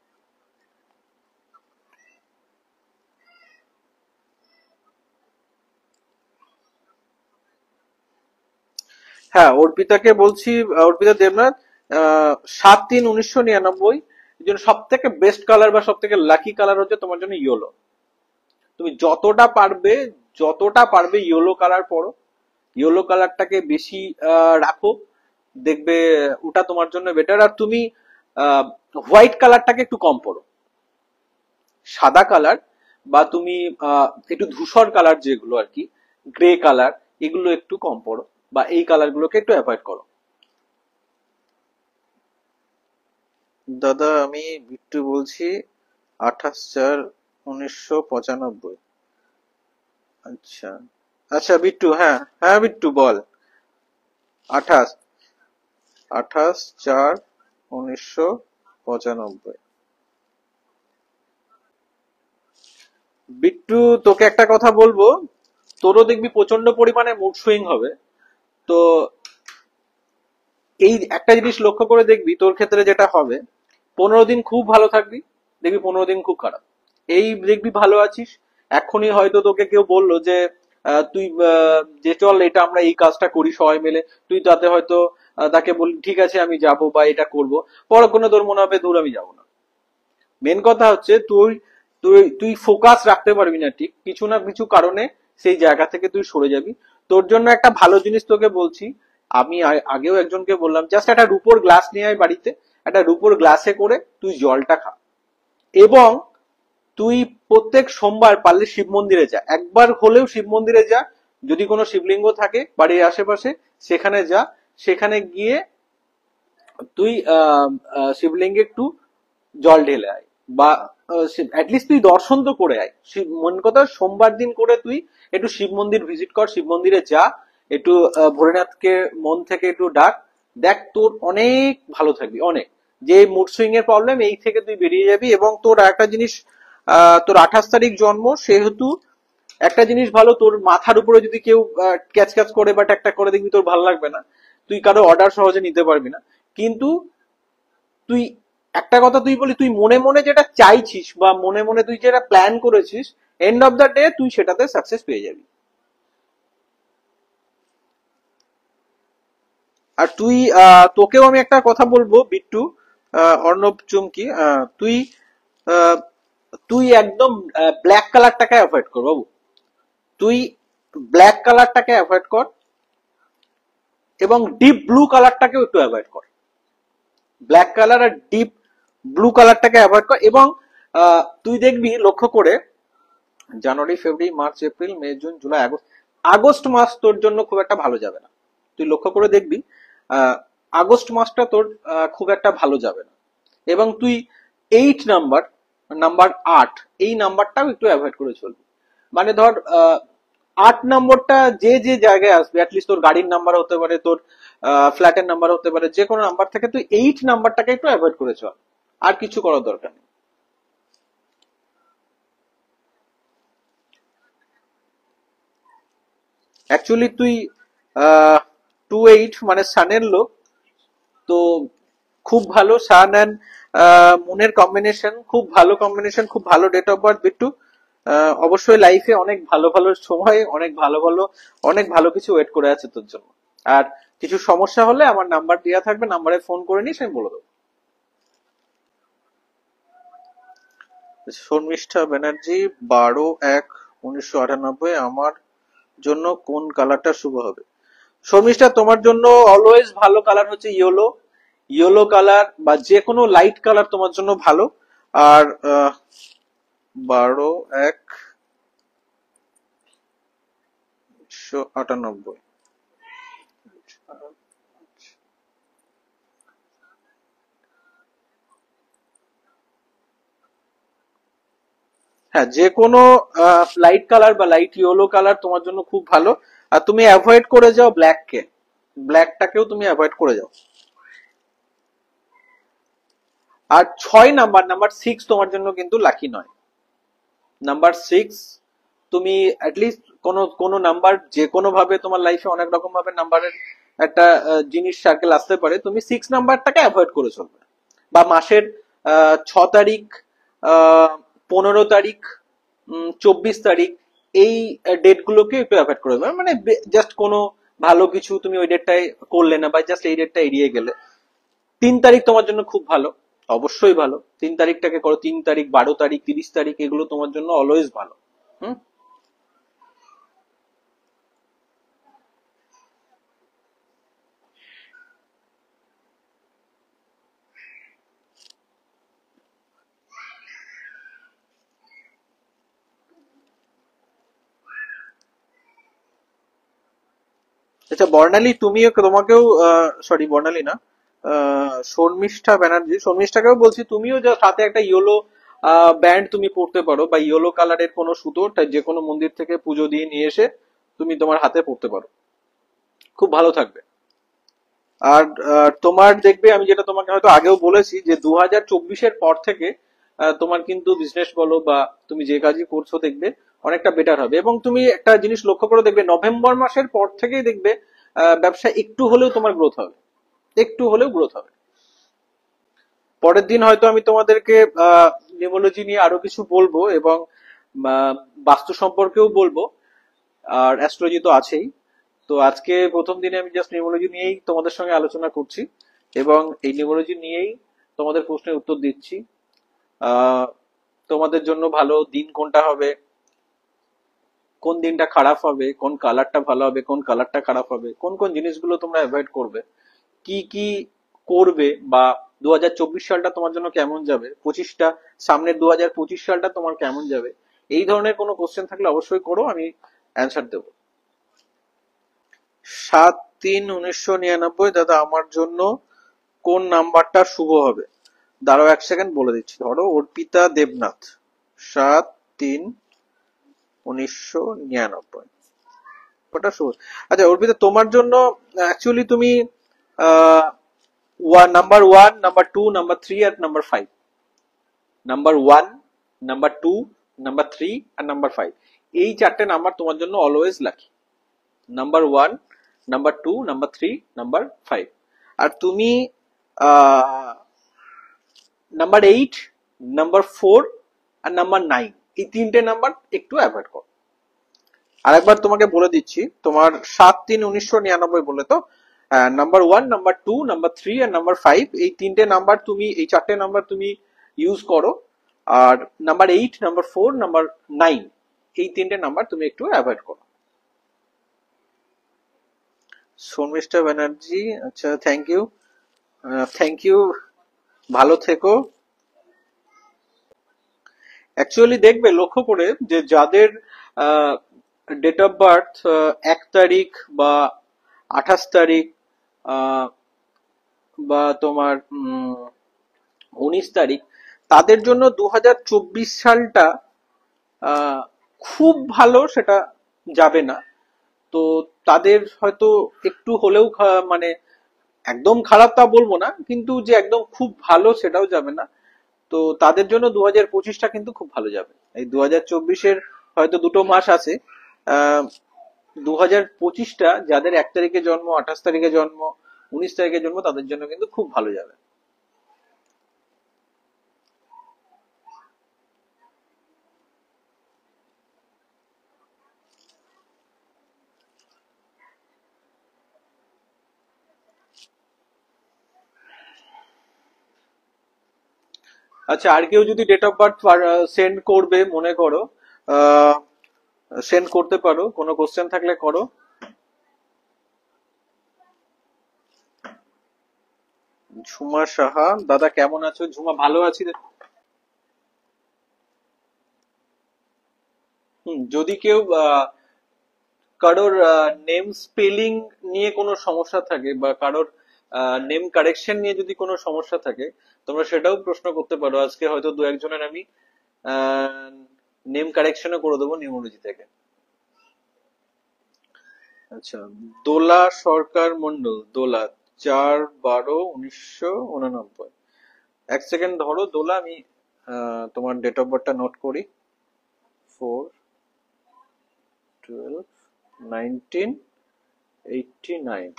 হ্যাঁ, অর্পিতাকে বলছি, অর্পিতা দেবনাথ, 7/3/1999 এর জন্য সব থেকে বেস্ট কালার বা সব থেকে লাকি কালার হচ্ছে তোমার জন্য ইয়েলো। তুমি যতটা পারবে ইয়েলো কালার পরো, ইয়েলো কালারটাকে বেশি রাখো, দেখবে ওটা তোমার জন্য বেটার। আর তুমি হোয়াইট কালারটাকে একটু কম পরো, সাদা কালার বা তুমি একটু ধূসর কালার যেগুলো আর কি, গ্রে কালার, এগুলো একটু কম পরো, বা এই কালার গুলোকে একটু অ্যাভয়েড করো। দাদা আমি বিট্টু বলছি, 28/4/1995। আচ্ছা, আচ্ছা বিট্টু, হ্যাঁ হ্যাঁ বিট্টু বল। 28/4/1995। বিট্টু, তোকে একটা কথা বলবো, তোরও দেখবি প্রচন্ড পরিমাণে মুড সুইং হবে। তো এই একটা জিনিস লক্ষ্য করে দেখবি, তোর ক্ষেত্রে যেটা হবে, 15 দিন খুব ভালো থাকবি, দেখবি 15 দিন খুব খারাপ। এই দেখবি ভালো আছিস, এখনই হয়তো তোকে কেউ বললো যে তুই যে চল এটা আমরা এই কাজটা করি সবাই মিলে, তুই তাতে হয়তো তাকে বলি ঠিক আছে আমি যাব বা এটা করব, পরক্ষণে তোর মনে হবে দূর আমি যাবো না। মেন কথা হচ্ছে তুই তুই তুই ফোকাস রাখতে পারবি না, ঠিক কিছু না কিছু কারণে সেই জায়গা থেকে তুই সরে যাবি। তোর জন্য একটা ভালো জিনিস তোকে বলছি, আমি আগেও একজনকে বললাম, জাস্ট একটা রুপোর গ্লাস নিয়ে আয় বাড়িতে, একটা রুপোর গ্লাসে করে তুই জলটা খা। এবং তুই প্রত্যেক সোমবার পারলে শিব মন্দিরে যা, একবার হলেও শিব মন্দিরে যা, যদি কোনো শিবলিঙ্গ থাকে বাড়ির আশেপাশে সেখানে যা, সেখানে গিয়ে তুই শিবলিঙ্গে একটু জল ঢেলে আয়, বা অ্যাটলিস্ট তুই দর্শন তো করে আয়। মন কথা, সোমবার দিন করে তুই একটু শিব মন্দির ভিজিট কর, শিব মন্দিরে যা, একটু ভোলেনাথকে মন থেকে একটু ডাক, দেখ তোর অনেক ভালো থাকবি, অনেক। যে মুড সুইং এর প্রবলেম এই থেকে তুই বেরিয়ে যাবি। এবং তোর একটা জিনিস, তোর 28 তারিখ জন্ম, সেহেতু একটা জিনিস ভালো, তোর মাথার উপরে যদি কেউ ক্যাচ ক্যাচ করে বা ট্যাক ট্যাক করে, দেখবি তোর ভালো লাগবে না, তুই কারো অর্ডার সহজে নিতে পারবি না। কিন্তু তুই একটা কথা তুই বলি, তুই মনে মনে যেটা চাইছিস বা মনে মনে তুই যেটা প্ল্যান করেছিস, এন্ড অফ দ্য ডে তুই সেটাতে সাকসেস পেয়ে যাবি। আর তুই তোকেও আমি একটা কথা বলবো বিট্টু, অর্ণব চুমকি, তুই আহ, তুই একদম ব্ল্যাক কালারটাকে অ্যাভয়েড কর বাবু, তুই ব্ল্যাক কালারটাকে অ্যাভয়েড কর, এবং ডিপ ব্লু কালারটাকেও একটু অ্যাভয়েড কর। ব্ল্যাক কালার আর ডিপ ব্লু কালারটাকে অ্যাভয়েড কর। এবং তুই দেখবি লক্ষ্য করে, January February March April May June July August, August মাস তোর জন্য খুব একটা ভালো যাবে না। তুই লক্ষ্য করে দেখবি আহ, আগস্ট মাসটা তোর খুব একটা ভালো যাবে না। এবং তুই 8 নাম্বার, নাম্বার 8, এই নাম্বারটাও একটু অ্যাভয়েড করে চলবি। মানে ধর 8 নম্বরটা যে যে জায়গায় আসবে, অ্যাটলিস্ট তোর গাড়ির নাম্বার হতে পারে, তোর ফ্ল্যাটের নাম্বার হতে পারে, যে কোনো নাম্বার থেকে তুই 8 নাম্বারটাকে একটু অ্যাভয়েড করে চল, আর কিছু করার দরকার নেই। অ্যাকচুয়ালি তুই 28 মানে সানের লোক, তো খুব ভালো সান অ্যান্ড মুনের কম্বিনেশন, খুব ভালো কম্বিনেশন, খুব ভালো ডেট অফ বার্থ বিট্টু। অবশ্যই লাইফে অনেক ভালো ভালো সময়, অনেক ভালো ভালো, অনেক ভালো কিছু ওয়েট করে আছে তোর জন্য। আর কিছু সমস্যা হলে আমার নাম্বার দেওয়া থাকবে, নাম্বারে ফোন করে নিস, আমি বলে দেবো। শর্মিষ্ঠা ব্যানার্জি, 12/1/1998, আমার জন্য কোন কালারটা শুভ হবে? শর্মিষ্ঠা, তোমার জন্য অলওয়েজ ভালো কালার হচ্ছে ইয়েলো। ইয়েলো কালার বা যে কোনো লাইট কালার তোমার জন্য ভালো। আর 12/1/1998। হ্যাঁ, যে কোনো লাইট কালার বা লাইট ইয়েলো কালার তোমার জন্য খুব ভালো। আর তুমি অ্যাভয়েড করে যাও ব্ল্যাককে, ব্ল্যাকটাকেও তুমি অ্যাভয়েড করে যাও। আর 6 নাম্বার, নাম্বার 6 তোমার জন্য কিন্তু লাকি নয়। নাম্বার 6, তুমি অ্যাটলিস্ট কোনো কোনো নাম্বার যে কোনো ভাবে তোমার লাইফে অনেক রকম ভাবে নাম্বারের একটা জিনিস সার্কেল আসতে পারে, তুমি 6 নাম্বারটাকে অ্যাভয়েড করে চলবে। বা মাসের 6 তারিখ, 15 তারিখ, 24 তারিখ, এই ডেট গুলোকে একটু অ্যাভয়েড করে দেবে। মানে জাস্ট কোনো ভালো কিছু তুমি ওই ডেটটায় করলে না, বা জাস্ট এই ডেটটা এড়িয়ে গেলে। 3 তারিখ তোমার জন্য খুব ভালো, অবশ্যই ভালো। 3 তারিখটাকে করো, 3 তারিখ, 12 তারিখ, 30 তারিখ, এগুলো তোমার জন্য অলওয়েজ ভালো। হুম। আচ্ছা বর্ণালী, তুমিও, তোমাকেও, সরি বর্ণালী না, শর্মিষ্ঠা ব্যানার্জি, শর্মিষ্ঠাকেও বলছি, তুমিও যা সাথে একটা ইয়েলো ব্যান্ড তুমি পরতে পারো, বা ইয়েলো কালারের কোনো সুতো যে কোনো মন্দির থেকে পুজো দিয়ে নিয়ে এসে তুমি তোমার হাতে পরতে পারো, খুব ভালো থাকবে। আর তোমার দেখবে, আমি যেটা তোমাকে হয়তো আগেও বলেছি, যে 2024-এর পর থেকে তোমার কিন্তু বিজনেস বলো বা তুমি যে কাজই করছো, দেখবে অনেকটা বেটার হবে। এবং তুমি একটা জিনিস লক্ষ্য করে দেখবে, নভেম্বর মাসের পর থেকেই দেখবে ব্যবসা একটু হলেও তোমার গ্রোথ হবে, একটু হলেও গ্রোথ হবে। পরের দিন হয়তো আমি তোমাদেরকে নিউমোলজি নিয়ে আরো কিছু বলবো, এবং আহ, বাস্তু সম্পর্কেও বলবো। আর অ্যাস্ট্রোলজি তো আছেই। তো আজকে প্রথম দিনে আমি জাস্ট নিউমোলজি নিয়েই তোমাদের সঙ্গে আলোচনা করছি, এবং এই নিউমোলজি নিয়েই তোমাদের প্রশ্নের উত্তর দিচ্ছি। আহ, তোমাদের জন্য ভালো দিন কোনটা হবে, কোন দিনটা খারাপ হবে, কোন কালারটা ভালো হবে, কোন কালারটা খারাপ হবে, কোন কোন জিনিসগুলো তোমরা অ্যাভয়েড করবে, কি কি করবে, বা 2024 সালটা তোমার জন্য কেমন যাবে, সামনের 2025 সালটা তোমার কেমন যাবে, এই ধরনের কোনো কোশ্চেন থাকলে অবশ্যই করো, আমি অ্যান্সার দেবো। 7/3/1999, দাদা আমার জন্য কোন নাম্বারটা শুভ হবে? দাঁড়াও 1 সেকেন্ড বলে দিচ্ছি। ধরো অর্পিতা দেবনাথ, 7/3/1999, ওটা শুভ। আচ্ছা অর্পিতা, তোমার জন্য অ্যাকচুয়ালি তুমি নাম্বার 1, নাম্বার 2, নাম্বার 3 আর নাম্বার 5। নাম্বার 1, নাম্বার 2, নাম্বার 3 আর নাম্বার 5, এই 4টে নাম্বার তোমার জন্য always lucky. Number 1, number 2, number 3, number 5। আর তুমি নাম্বার 8, নাম্বার 4 আর নাম্বার 9, এই 3টে নাম্বার একটু অ্যাভয়েড করো। আরেকবার তোমাকে বলে দিচ্ছি, তোমার 7/3/1999 বলে তো, নাম্বার 1, নাম্বার 2, নাম্বার 3 আর নাম্বার 5, এই 4টে নাম্বার তুমি ইউজ করো। আর নাম্বার 8, নাম্বার 4, নাম্বার 9, এই 3টে নাম্বার তুমি একটু অ্যাভয়েড করো। শর্মিষ্ঠা ব্যানার্জি, আচ্ছা থ্যাংক ইউ, থ্যাংক ইউ, ভালো থেকো। অ্যাকচুয়ালি দেখবে লক্ষ্য করে, যে যাদের ডেট অফ বার্থ 1 তারিখ বা 28 তারিখ, আহ, বা তোমার 19 তারিখ, তাদের জন্য 2024 সালটা আহ, খুব ভালো সেটা যাবে না। তো তাদের হয়তো একটু হলেও মানে একদম খারাপ তা বলবো না, কিন্তু যে একদম খুব ভালো সেটাও যাবে না। তো তাদের জন্য 2025টা কিন্তু খুব ভালো যাবে। এই 2024-এর হয়তো 2 মাস আছে। 2025টা যাদের 1 তারিখে জন্ম, 28 তারিখে জন্ম, 19 তারিখে জন্ম, তাদের জন্য কিন্তু খুব ভালো যাবে। আচ্ছা, আর কেউ যদি ডেট অফ বার্থ সেন্ড করবে মনে করো, সেন্ড করতে পারো, কোনো কোশ্চেন থাকলে করো। ঝুমা সাহা, দাদা কেমন আছো? ঝুমা, ভালো আছি রে। যদি কেউ কারোর নেম স্পেলিং নিয়ে কোনো সমস্যা থাকে বা কারোর নেম কারেকশন নিয়ে যদি কোনো সমস্যা থাকে, তোমরা সেটাও প্রশ্ন করতে পারো। আজকে হয়তো দু একজনের আমি নেম কারেকশনও করে দেবো নিউমোলজি থেকে। আচ্ছা, দোলা সরকার মন্ডল, দোলা, 4/12/1989। এক সেকেন্ড ধরো দোলা, আমি তোমার ডেট অফ বার্থটা নোট করি। 4/12/1989।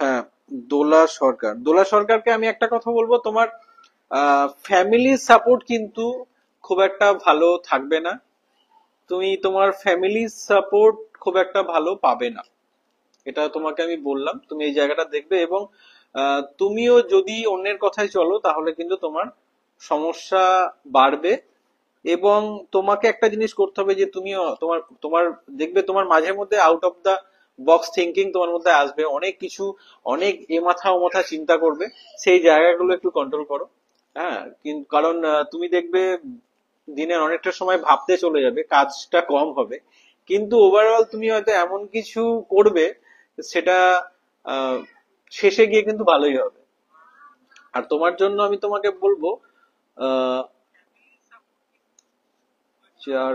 হ্যাঁ, দোলা সরকার, দোলা সরকারকে আমি একটা কথা বলবো, তোমার ফ্যামিলি সাপোর্ট কিন্তু খুব একটা ভালো থাকবে না। তুমি তোমার ফ্যামিলি সাপোর্ট খুব একটা ভালো পাবে না, এটা তোমাকে আমি বললাম। তুমি এই জায়গাটা দেখবে, এবং তুমিও যদি অন্যের কথায় চলো তাহলে কিন্তু তোমার সমস্যা বাড়বে। এবং তোমাকে একটা জিনিস করতে হবে যে তুমি তোমার তোমার দেখবে তোমার মাঝে মধ্যে out of the box thinking তোমার মধ্যে আসবে, অনেক কিছু, অনেক এ মাথা ও মাথা চিন্তা করবে। সেই জায়গাগুলো একটু কন্ট্রোল করো। হ্যাঁ, কিন্তু কারণ তুমি দেখবে দিনের অনেকটা সময় ভাবতে চলে যাবে, কাজটা কম হবে, কিন্তু ওভারঅল তুমি হয়তো এমন কিছু করবে সেটা আহ, শেষে গিয়ে কিন্তু ভালোই হবে। আর তোমার জন্য আমি তোমাকে বলবো, আহ, চার,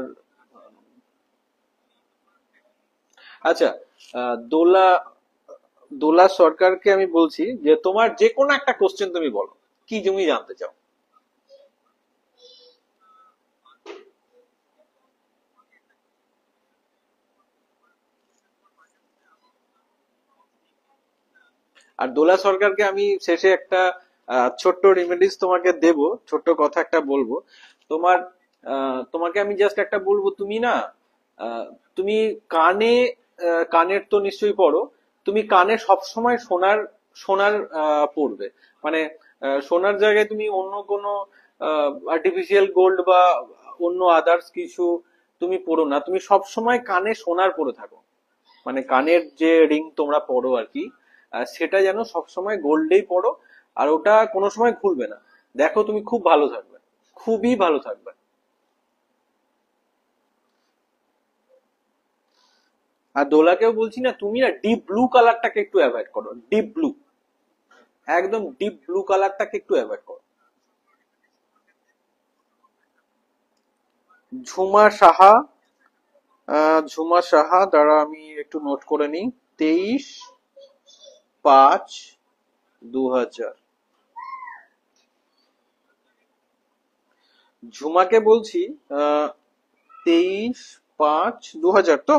আচ্ছা, দোলা, দোলা সরকারকে আমি বলছি যে তোমার যে কোনো একটা কোশ্চেন তুমি বলো, কি তুমি জানতে চাও। আর দোলা সরকারকে আমি শেষে একটা ছোট্ট রেমেডিস তোমাকে দেব, ছোট্ট কথা একটা বলবো। তোমার তোমাকে আমি জাস্ট একটা বলবো, তুমি না, আহ, তুমি কানে, কানের তো নিশ্চয়ই পড়ো, তুমি কানে সবসময় সোনার, সোনার পড়বে। মানে সোনার জায়গায় তুমি অন্য কোনো আর্টিফিশিয়াল গোল্ড বা অন্য আদার্স কিছু তুমি পড়ো না, তুমি সবসময় কানে সোনার পরে থাকো। মানে কানের যে রিং তোমরা পরো আর কি, সেটা যেন সবসময় গোল্ডেই পরো। আর ওটা কোনো সময় খুলবে না। দেখো তুমি খুব ভালো থাকবে, খুবই ভালো থাকবে। আর দোলাকেও বলছি না, তুমি না ডিপ ব্লু কালারটাকে একটু অ্যাভয়েড করো, ডিপ ব্লু, একদম ডিপ ব্লু কালারটাকে একটু অ্যাভয়েড করো। ঝুমা সাহা, ঝুমা সাহা দ্বারা আমি একটু নোট করে নিই। 23/5/2000। ঝুমাকে বলছি, 23/5/2000 তো,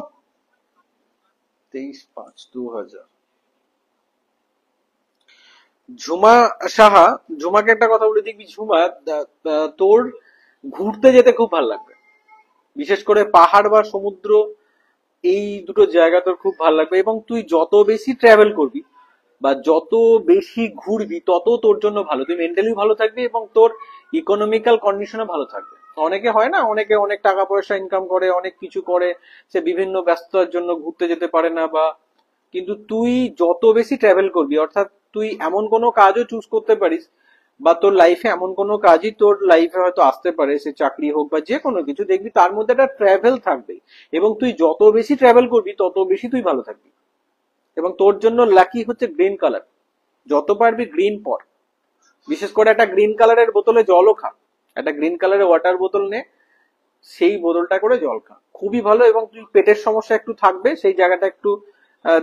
23/5/2000। ঝুমা সাহা, ঝুমাকে একটা কথা বলে দেখবি ঝুমা, তোর ঘুরতে যেতে খুব ভালো লাগবে, বিশেষ করে পাহাড় বা সমুদ্র, এই দুটো জায়গা তোর খুব ভালো লাগবে। এবং তুই যত বেশি ট্রাভেল করবি বা যত বেশি ঘুরবি তত তোর জন্য ভালো, তুই মেন্টালি ভালো থাকবি এবং তোর ইকোনমিক্যাল কন্ডিশনও ভালো থাকবে। অনেকে হয় না, অনেকে অনেক টাকা পয়সা ইনকাম করে, অনেক কিছু করে, সে বিভিন্ন ব্যস্ততার জন্য ঘুরতে যেতে পারে না, বা কিন্তু তুই যত বেশি ট্রাভেল করবি, অর্থাৎ তুই এমন কোনো কাজও চুজ করতে পারিস, বা তোর লাইফে এমন কোনো কাজই তোর লাইফে হয়তো আসতে পারে, সে চাকরি হোক বা যে কোনো কিছু, দেখবি তার মধ্যে একটা ট্রাভেল থাকবে। এবং তুই যত বেশি ট্রাভেল করবি তত বেশি তুই ভালো থাকবি। এবং তোর জন্য লাকি হচ্ছে গ্রিন কালার, যত পারবি গ্রিন পর। বিশেষ করে একটা গ্রিন কালারের বোতলে জলও খা, একটা গ্রিন কালারের ওয়াটার বোতল নে, সেই বোতলটা করে জল খা, খুবই ভালো। এবং তুই পেটের সমস্যা একটু থাকবে, সেই জায়গাটা একটু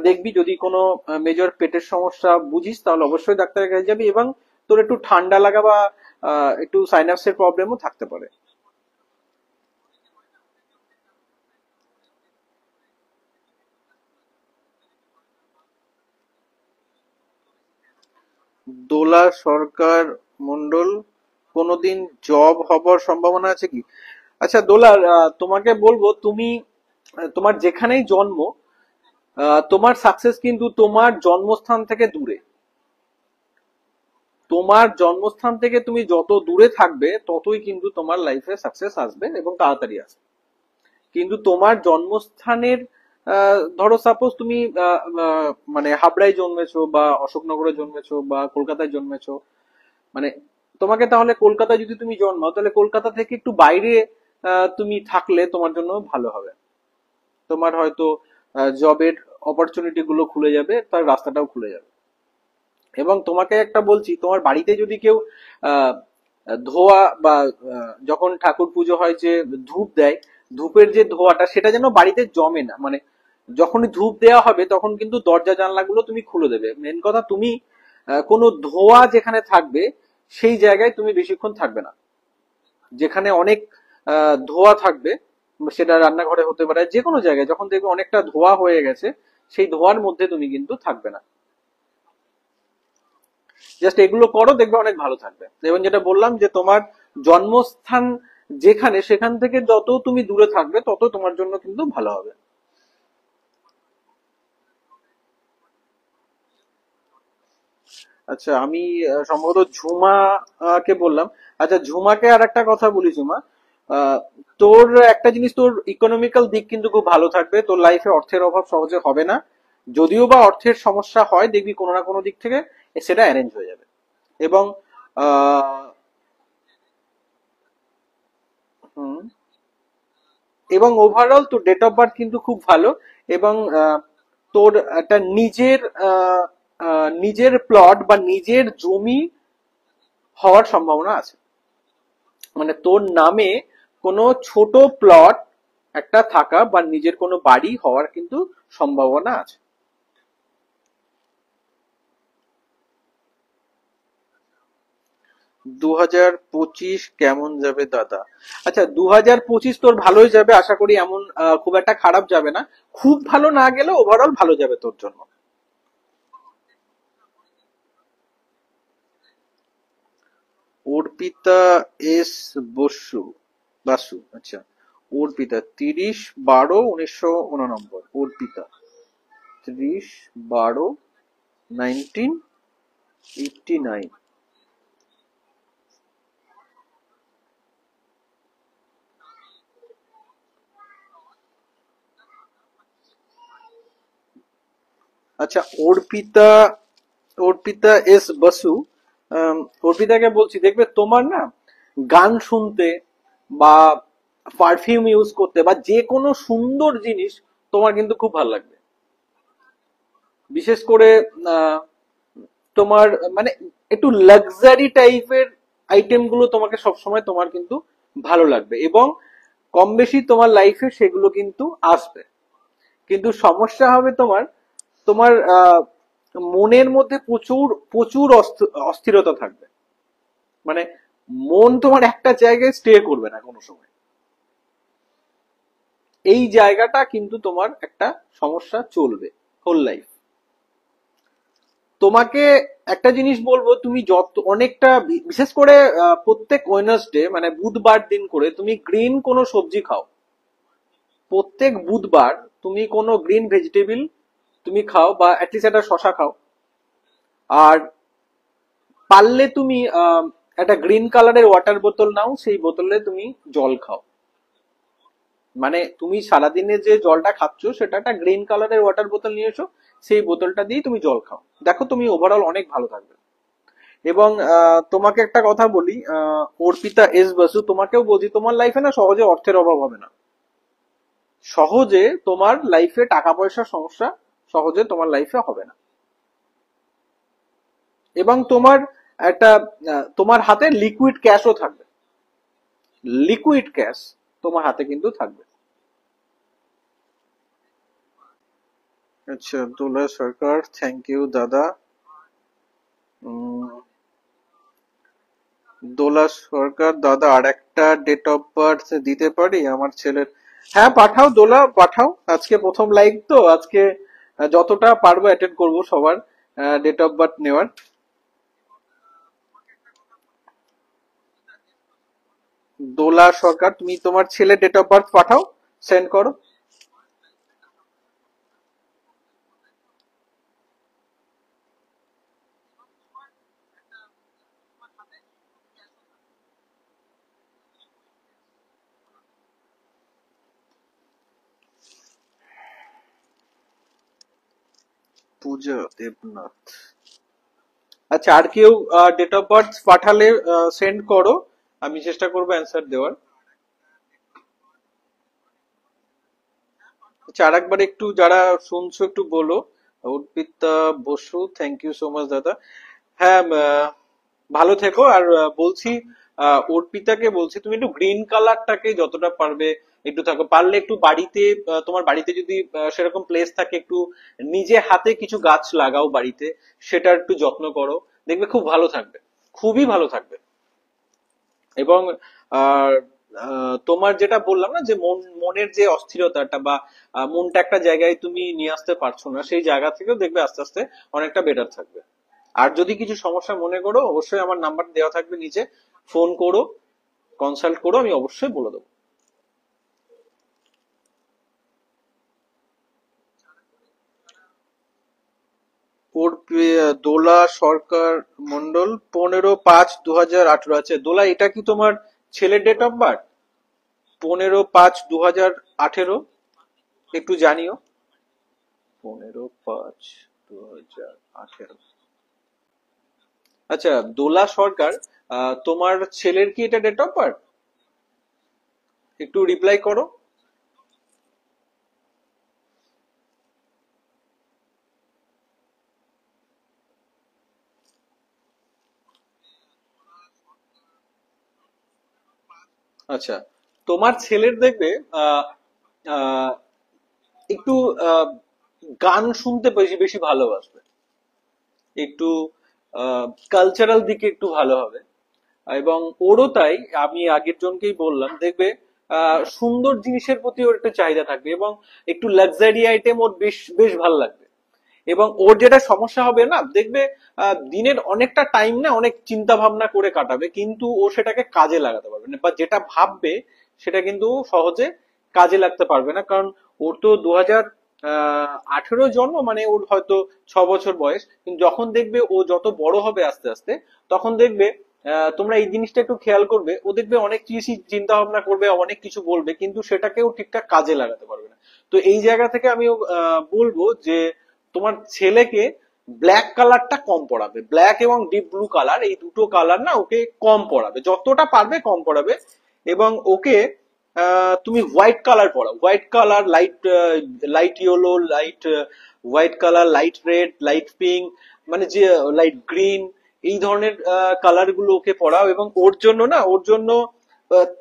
দেখবি, যদি কোনো মেজর পেটের সমস্যা বুঝিস তাহলে অবশ্যই ডাক্তারের কাছে যাবি। এবং তোর একটু ঠান্ডা লাগা বা একটু সাইনাসের প্রবলেমও থাকতে পারে। দোলা সরকার মন্ডল, কোনোদিন জব হবার সম্ভাবনা আছে কি? আচ্ছা দোলা, তোমাকে বলবো, তুমি তোমার যেখানেই জন্ম, তোমার সাকসেস কিন্তু তোমার জন্মস্থান থেকে দূরে। তোমার জন্মস্থান থেকে তুমি যত দূরে থাকবে ততই কিন্তু তোমার লাইফে সাকসেস আসবে এবং তাড়াতাড়ি আসবে। কিন্তু তোমার জন্মস্থানের, ধরো সাপোজ তুমি মানে হাবড়ায় জন্মেছো বা অশোকনগরে জন্মেছো বা কলকাতায় জন্মেছো, মানে তোমাকে তাহলে কলকাতায় যদি তুমি জন্মাও তাহলে কলকাতা থেকে একটু বাইরে তুমি থাকলে তোমার জন্য ভালো হবে। তোমার হয়তো জবের অপরচুনিটি গুলো খুলে যাবে, তার রাস্তাটাও খুলে যাবে। এবং তোমাকে একটা বলছি, তোমার বাড়িতে যদি কেউ আহ ধোয়া বা যখন ঠাকুর পুজো হয় যে ধূপ দেয়, ধূপের যে ধোঁয়াটা সেটা যেন বাড়িতে জমে না। মানে যখনই ধূপ দেওয়া হবে তখন কিন্তু দরজা জানলাগুলো তুমি খুলে দেবে। মেন কথা, তুমি কোনো ধোঁয়া যেখানে থাকবে সেই জায়গায় তুমি বেশিক্ষণ থাকবে না। যেখানে অনেক ধোঁয়া থাকবে, সেটা রান্নাঘরে হতে পারে, যে কোনো জায়গায় যখন দেখবে অনেকটা ধোঁয়া হয়ে গেছে, সেই ধোঁয়ার মধ্যে তুমি কিন্তু থাকবে না। জাস্ট এগুলো করো, দেখবে অনেক ভালো থাকবে। এবং যেটা বললাম যে তোমার জন্মস্থান যেখানে, সেখান থেকে যত তুমি দূরে থাকবে তত তোমার জন্য কিন্তু ভালো হবে। আচ্ছা, আমি সম্ভবত ঝুমা কে বললাম। আচ্ছা, ঝুমাকে আর একটা কথা বলি, ঝুমা, আহ, তোর একটা জিনিস, তোর ইকোনমিক্যাল দিক কিন্তু খুব ভালো থাকবে, তোর লাইফে অর্থের অভাব সহজে হবে না। যদিও বা অর্থের সমস্যা হয়, দেখবি কোনো না কোনো দিক থেকে সেটা অ্যারেঞ্জ হয়ে যাবে। এবং আহ হুম, এবং ওভারঅল তোর ডেট অফ বার্থ কিন্তু খুব ভালো। এবং তোর একটা নিজের নিজের প্লট বা নিজের জমি হওয়ার সম্ভাবনা আছে। মানে তোর নামে কোনো ছোট প্লট একটা থাকা বা নিজের কোনো বাড়ি হওয়ার কিন্তু সম্ভাবনা আছে। 2025 কেমন যাবে দাদা? আচ্ছা, 2025 তোর ভালোই যাবে আশা করি, এমন খুব একটা খারাপ যাবে না। খুব ভালো না গেলেও ওভারঅল ভালো যাবে তোর জন্য। অর্পিতা এস বসু, বাসু, আচ্ছা। অর্পিতা 30/12/1989, অর্পিতা 30/12/1989। আচ্ছা, অর্পিতা, অর্পিতা এস বসু, আম, অর্পিতাকে বলছি, দেখবে তোমার না গান শুনতে বা পারফিউম ইউজ করতে বা যে কোনো সুন্দর জিনিস তোমার কিন্তু খুব ভালো লাগবে। বিশেষ করে আহ, তোমার মানে একটু লাক্সারি টাইপের আইটেম গুলো তোমাকে সবসময় তোমার কিন্তু ভালো লাগবে, এবং কম বেশি তোমার লাইফে সেগুলো কিন্তু আসবে। কিন্তু সমস্যা হবে তোমার, তোমার মনের মধ্যে প্রচুর প্রচুর অস্থিরতা থাকবে। মানে মন তোমার একটা জায়গায় স্টে করবে না কোনো সময়। এই জায়গাটা কিন্তু তোমার একটা সমস্যা চলবে হোল লাইফ। তোমাকে একটা জিনিস বলবো, তুমি যত অনেকটা বিশেষ করে প্রত্যেক ওয়েডনেসডে মানে বুধবার দিন করে তুমি গ্রিন কোনো সবজি খাও। প্রত্যেক বুধবার তুমি কোনো গ্রিন ভেজিটেবল তুমি খাও, বা অ্যাটলিস্ট একটা শশা খাও। আর পারলে তুমি একটা গ্রিন কালারের ওয়াটার বোতল নাও, সেই বোতলে তুমি জল খাও। মানে তুমি সারাদিনে যে জলটা খাচ্ছ সেটা একটা গ্রিন কালারের ওয়াটার বোতল নিয়ে এসো, সেই বোতলটা দিয়ে তুমি জল খাও, দেখো তুমি ওভারঅল অনেক ভালো থাকবে। এবং তোমাকে একটা কথা বলি, অর্পিতা এস বসু, তোমাকেও বলছি, তোমার লাইফে না সহজে অর্থের অভাব হবে না। সহজে তোমার লাইফে টাকা পয়সার সমস্যা সহজে তোমার লাইফে হবে না। এবং তোমার একটা তোমার হাতে লিকুইড ক্যাশও থাকবে। লিকুইড ক্যাশ তোমার হাতে কিন্তু থাকবে। আচ্ছা, দোলা সরকার, থ্যাংক ইউ দাদা। উম, দোলা সরকার দাদা, আর একটা ডেট অফ বার্থ দিতে পারি আমার ছেলের? হ্যাঁ পাঠাও দোলা, পাঠাও। আজকে প্রথম লাইভ তো, আজকে যতটা পারবো অ্যাটেন্ড করবো সবার ডেট অফ বার্থ নেওয়ার। দোলা সরকার, তুমি তোমার ছেলে ডেট অফ বার্থ পাঠাও, সেন্ড করো। পূজা দেবনাথ। আচ্ছা, আর কেউ ডেট অফ বার্থ পাঠালে সেন্ড করো, আমি চেষ্টা করবো অ্যান্সার দেওয়ার। আচ্ছা, আর একবার একটু যারা শুনছো একটু বলো। Arpita Basu, thank you so much দাদা। হ্যাঁ, ভালো থেকো। আর বলছি, অর্পিতাকে বলছি তুমি একটু গ্রিন কালারটাকে যতটা পারবে একটু থাকো, পারলে একটু বাড়িতে, তোমার বাড়িতে যদি সেরকম প্লেস থাকে, একটু নিজে হাতে কিছু গাছ লাগাও বাড়িতে, সেটার একটু যত্ন করো, দেখবে খুব ভালো থাকবে, খুবই ভালো থাকবে। এবং আর তোমার যেটা বললাম না, যে মনের যে অস্থিরতাটা বা মনটা একটা জায়গায় তুমি নিয়ে আসতে পারছো না, সেই জায়গা থেকেও দেখবে আস্তে আস্তে অনেকটা বেটার থাকবে। আর যদি কিছু সমস্যা মনে করো, অবশ্যই আমার নাম্বার দেওয়া থাকবে নিচে, ফোন করো, কনসাল্ট করো, আমি অবশ্যই বলে দেবো। ওর দোলা সরকার মন্ডল, 15/5/2018। আছে দোলা, এটা কি তোমার ছেলের ডেট অফ বার্থ? 15/5/2018, একটু জানিও। 15/5/2018। আচ্ছা, দোলা সরকার, তোমার ছেলের কি এটা ডেট অফ বার্থ? একটু রিপ্লাই করো। আচ্ছা, তোমার ছেলের দেখবে আহ আহ একটু আহ গান শুনতে বেশি বেশি ভালোবাসবে, একটু কালচারাল দিকে একটু ভালো হবে। এবং ওরও তাই, আমি আগের জনকেই বললাম, দেখবে সুন্দর জিনিসের প্রতি ওর একটা চাহিদা থাকবে, এবং একটু লাক্সারি আইটেম ওর বেশ বেশ ভালো লাগবে। এবং ওর যেটা সমস্যা হবে না, দেখবে দিনের অনেকটা টাইম না অনেক চিন্তা ভাবনা করে কাটাবে, কিন্তু ও সেটাকে কাজে লাগাতে পারবে না, বা যেটা ভাববে সেটা কিন্তু ও সহজে কাজে লাগতে পারবে না। কারণ ওর তো 2018 জন্ম, মানে ওর হয়তো 6 বছর বয়স, কিন্তু যখন দেখবে ও যত বড় হবে আস্তে আস্তে, তখন দেখবে তোমরা এই জিনিসটা একটু খেয়াল করবে, ও দেখবে অনেক কিছু চিন্তা ভাবনা করবে, অনেক কিছু বলবে, কিন্তু সেটাকেও ঠিকঠাক কাজে লাগাতে পারবে না। তো এই জায়গা থেকে আমি বলবো যে তোমার ছেলেকে ব্ল্যাক কালারটা কম পড়াবে, ব্ল্যাক এবং ডিপ ব্লু কালার, এই দুটো কালার না ওকে কম পড়াবে, যতটা পারবে কম পড়াবে। এবং ওকে তুমি হোয়াইট কালার পড়াও, white colour, light light yellow, light white colour, light red, light pink, মানে যে লাইট গ্রিন, এই ধরনের কালার গুলো ওকে পড়াও। এবং ওর জন্য না, ওর জন্য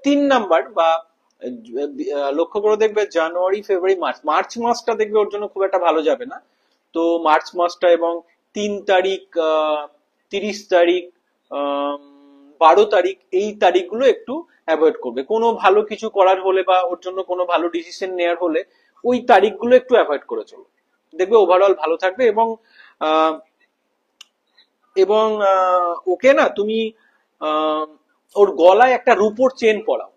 3 নাম্বার বা লক্ষ্য করে দেখবে জানুয়ারি ফেব্রুয়ারি মার্চ, মার্চ মাসটা দেখবে ওর জন্য খুব একটা ভালো যাবে না। তো মার্চ মাসটা এবং 3 তারিখ, 30 তারিখ, 12 তারিখ, এই তারিখগুলো একটু অ্যাভয়েড করবে। কোনো ভালো কিছু করার হলে বা ওর জন্য কোনো ভালো ডিসিশন নেওয়ার হলে ওই তারিখগুলো একটু অ্যাভয়েড করে চলো, দেখবে ওভারঅল ভালো থাকবে। এবং আহ, এবং ওকে না তুমি আহ, ওর গলায় একটা রূপোর চেন পরাও,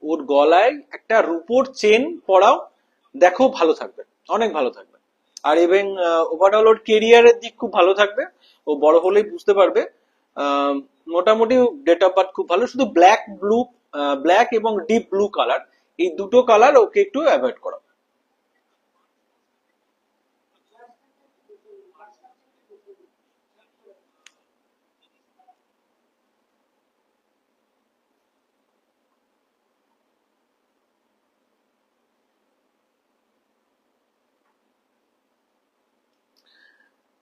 ওর গলায় একটা রূপোর চেন পরাও, দেখো ভালো থাকবে, অনেক ভালো থাকবে। আর এবং ওভারঅল ওর কেরিয়ারের দিক খুব ভালো থাকবে, ও বড় হলেই বুঝতে পারবে। আহ, মোটামুটি ডেট অফ বার্থ খুব ভালো, শুধু ব্ল্যাক ব্লু, ব্ল্যাক এবং ডিপ ব্লু কালার, এই দুটো কালার ওকে একটু অ্যাভয়েড করো।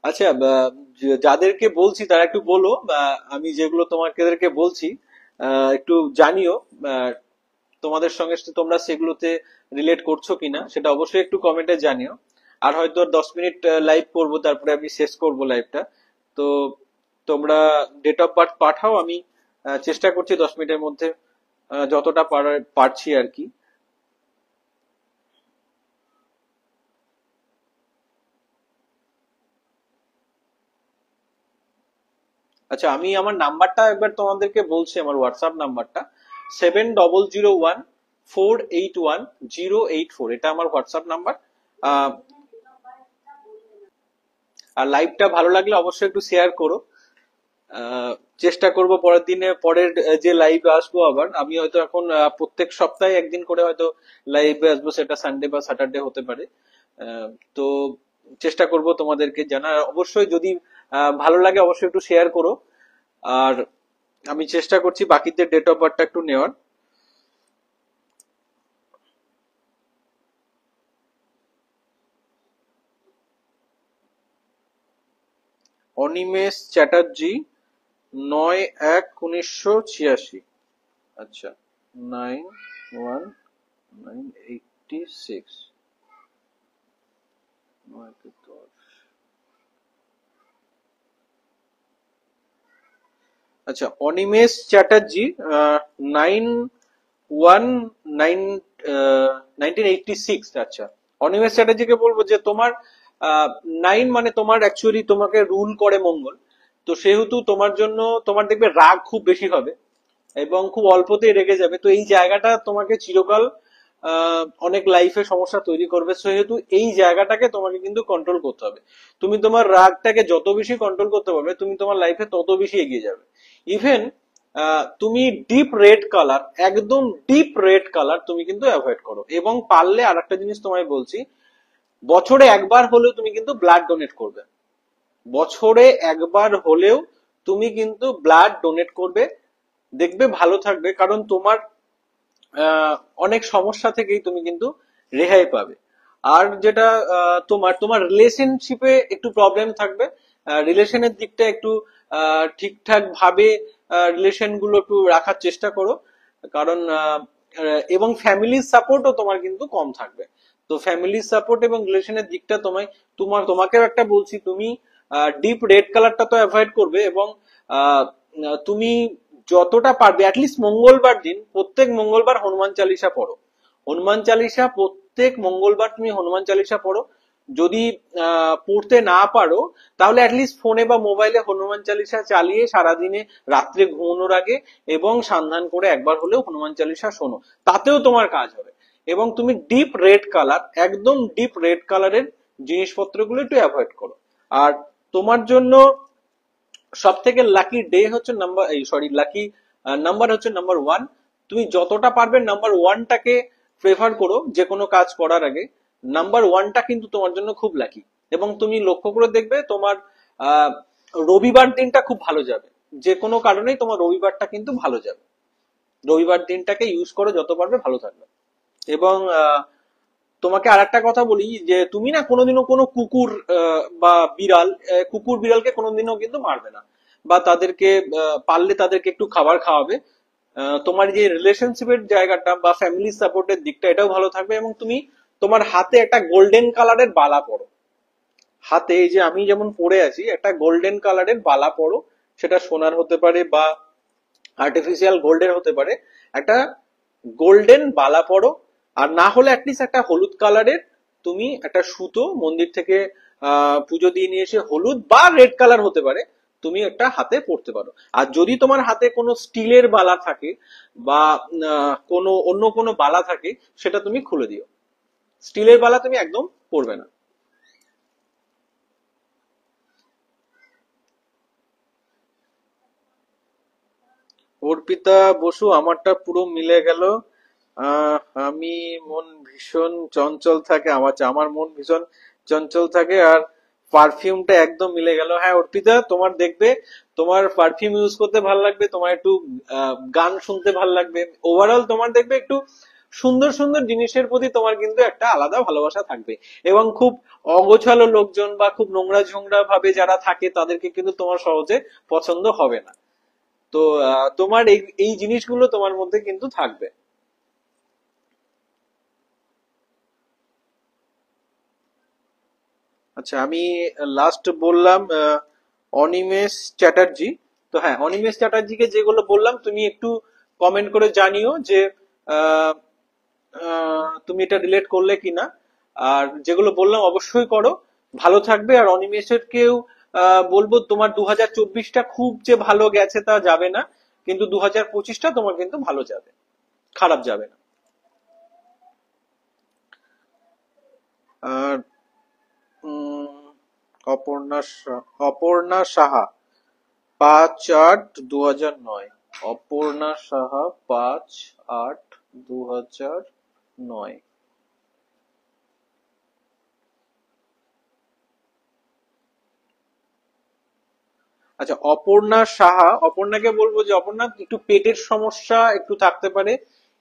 আচ্ছা, যাদেরকে বলছি তারা একটু বলো, বা আমি যেগুলো তোমাদেরকে বলছি একটু জানিও, আহ, তোমাদের সঙ্গে তোমরা সেগুলোতে রিলেট করছো কিনা সেটা অবশ্যই একটু কমেন্টে জানিও। আর হয়তো 10 মিনিট লাইভ করব, তারপরে আমি শেষ করব লাইভটা। তো তোমরা ডেট অফ বার্থ পাঠাও, আমি চেষ্টা করছি 10 মিনিটের মধ্যে যতটা পারছি আর কি। আচ্ছা, আমি আমার নাম্বারটা একবার তোমাদেরকে বলছি, আমার হোয়াটসঅ্যাপ নাম্বারটা। 7001481084, এটা আমার হোয়াটসঅ্যাপ নাম্বার। আর লাইভটা ভালো লাগলে অবশ্যই একটু শেয়ার করো। আহ, চেষ্টা করব পরের যে লাইভ আসবো আবার, আমি হয়তো এখন প্রত্যেক সপ্তাহে একদিন করে হয়তো লাইভে আসবো, সেটা সানডে বা স্যাটারডে হতে পারে। আহ, তো চেষ্টা করব তোমাদেরকে জানার। অবশ্যই যদি ভালো লাগে অবশ্যই একটু শেয়ার করো। আর আমি চেষ্টা করছি বাকিদের ডেট অফ বার্থটা একটু নেওয়ার। অনিমেষ চ্যাটার্জি, 9/1/1986। আচ্ছা, 9/1/1986। আচ্ছা, অনিমেষ চ্যাটার্জি, 9/1/1986। আচ্ছা, অনিমেষ চ্যাটার্জিকে বলবো যে তোমার 9 মানে তোমার অ্যাকচুয়ালি তোমাকে রুল করে মঙ্গল। তো সেহেতু তোমার জন্য তোমার দেখবে রাগ খুব বেশি হবে এবং খুব অল্পতেই রেগে যাবে। তো এই জায়গাটা তোমাকে চিরকাল অনেক লাইফে সমস্যা তৈরি করবে। সেহেতু এই জায়গাটাকে তোমাকে কিন্তু কন্ট্রোল করতে হবে। তুমি তোমার রাগটাকে যত বেশি কন্ট্রোল করতে পারবে তুমি তোমার লাইফে তত বেশি এগিয়ে যাবে। ইভেন তুমি ডিপ রেড কালার, একদম ডিপ রেড কালার তুমি কিন্তু অ্যাভয়েড করো। এবং পারলে আর একটা জিনিস তোমায় বলছি, বছরে একবার হলেও তুমি কিন্তু ব্লাড ডোনেট করবে। বছরে একবার হলেও তুমি কিন্তু ব্লাড ডোনেট করবে, দেখবে ভালো থাকবে। কারণ তোমার অনেক সমস্যা থেকেই তুমি কিন্তু রেহাই পাবে। আর যেটা তোমার তোমার রিলেশনশিপে একটু প্রবলেম থাকবে, রিলেশনের দিকটা একটু ঠিকঠাক ভাবে রিলেশন গুলো একটু রাখার চেষ্টা করো। কারণ এবং ফ্যামিলির সাপোর্টও তোমার কিন্তু কম থাকবে। তো ফ্যামিলির সাপোর্ট এবং রিলেশনের দিকটা তোমাকেও একটা বলছি, তুমি ডিপ রেড কালারটা তো অ্যাভয়েড করবে। এবং তুমি যতটা পারবে অ্যাটলিস্ট মঙ্গলবার দিন, প্রত্যেক মঙ্গলবার হনুমান চালিসা পড়ো। হনুমান চালিসা প্রত্যেক মঙ্গলবার তুমি হনুমান চালিসা পড়ো। যদি পড়তে না পারো তাহলে অ্যাটলিস্ট ফোনে বা মোবাইলে হনুমান চালিসা চালিয়ে সারাদিনে রাত্রে ঘুমানোর আগে এবং সান্ধান করে একবার হলেও হনুমান চালিসা শোনো, তাতেও তোমার কাজ হবে। এবং তুমি ডিপ রেড কালার, একদম ডিপ রেড কালারের জিনিসপত্রগুলো একটু অ্যাভয়েড করো। আর তোমার জন্য সব থেকে লাকি ডে হচ্ছে লাকি নাম্বার হচ্ছে নাম্বার 1। তুমি যতটা পারবে নাম্বার 1টাকে প্রেফার করো যে কোনো কাজ করার আগে। নাম্বার 1টা কিন্তু তোমার জন্য খুব লাকি। এবং তুমি লক্ষ্য করে দেখবে তোমার আহ রবিবার দিনটা খুব ভালো যাবে। যে কোনো কারণেই তোমার রবিবারটা কিন্তু ভালো যাবে। রবিবার দিনটাকে ইউজ করো, যত পারবে ভালো থাকবে। এবং তোমাকে আর একটা কথা বলি যে তুমি না কোনোদিনও কোনো কুকুর বা বিড়াল, কুকুর বিড়ালকে কোনোদিনও কিন্তু মারবে না, বা তাদেরকে পারলে তাদেরকে একটু খাবার খাওয়াবে। তোমার যে রিলেশনশিপের জায়গাটা বা ফ্যামিলি সাপোর্টের দিকটা এটাও ভালো থাকবে। এবং তুমি তোমার হাতে একটা গোল্ডেন কালারের বালা পরো। হাতে এই যে আমি যেমন পরে আছি, একটা গোল্ডেন কালারের বালা পরো। সেটা সোনার হতে পারে বা আর্টিফিশিয়াল গোল্ডের হতে পারে। একটা গোল্ডেন বালা পরো। আর না হলে অ্যাটলিস্ট একটা হলুদ কালারের তুমি একটা সুতো মন্দির থেকে পুজো দিয়ে নিয়ে এসে, হলুদ বা রেড কালার হতে পারে, তুমি একটা হাতে পরতে পারো। আর যদি তোমার হাতে কোনো স্টিলের বালা থাকে বা কোনো অন্য কোনো বালা থাকে, সেটা তুমি খুলে দিও। স্টিলের বালা তুমি একদম পরবে না। অর্পিতা বসু, আমারটা পুরো মিলে গেল। আহ, আমি মন ভীষণ চঞ্চল থাকে, আমার মন ভীষণ চঞ্চল থাকে। আর পারফিউমটা একদম মিলে গেল। হ্যাঁ অর্পিতা, তোমার দেখবে তোমার পারফিউম ইউজ করতে ভালো লাগবে, তোমার একটু গান শুনতে ভালো লাগবে। ওভারঅল তোমার দেখবে একটু সুন্দর সুন্দর জিনিসের প্রতি তোমার কিন্তু একটা আলাদা ভালোবাসা থাকবে। এবং খুব অগোছালো লোকজন বা খুব নোংরা ঝোংরা ভাবে যারা থাকে তাদেরকে কিন্তু তোমার সহজে পছন্দ হবে না। তো তোমার এই এই জিনিসগুলো তোমার মধ্যে কিন্তু থাকবে। আচ্ছা, আমি লাস্ট বললাম অনিমেষ চ্যাটার্জি। তো হ্যাঁ, অনিমেষ চ্যাটার্জিকে যেগুলো বললাম তুমি একটু কমেন্ট করে জানিও যে আহ, তুমি এটা রিলেট করলে কিনা। আর যেগুলো বললাম অবশ্যই করো, ভালো থাকবে। আর অনিমেষের কেউ বলবো তোমার 2024টা খুব যে ভালো গেছে তা যাবে না, কিন্তু 2025টা তোমার কিন্তু ভালো যাবে। খারাপ যাবে না। আর অপর্ণা সাহা 5/8/2009। অপর্ণা সাহা 5/8/2009। আচ্ছা, অপর্ণা সাহা, অপর্ণাকে বলবো যে অপর্ণা একটু পেটের সমস্যা একটু থাকতে পারে,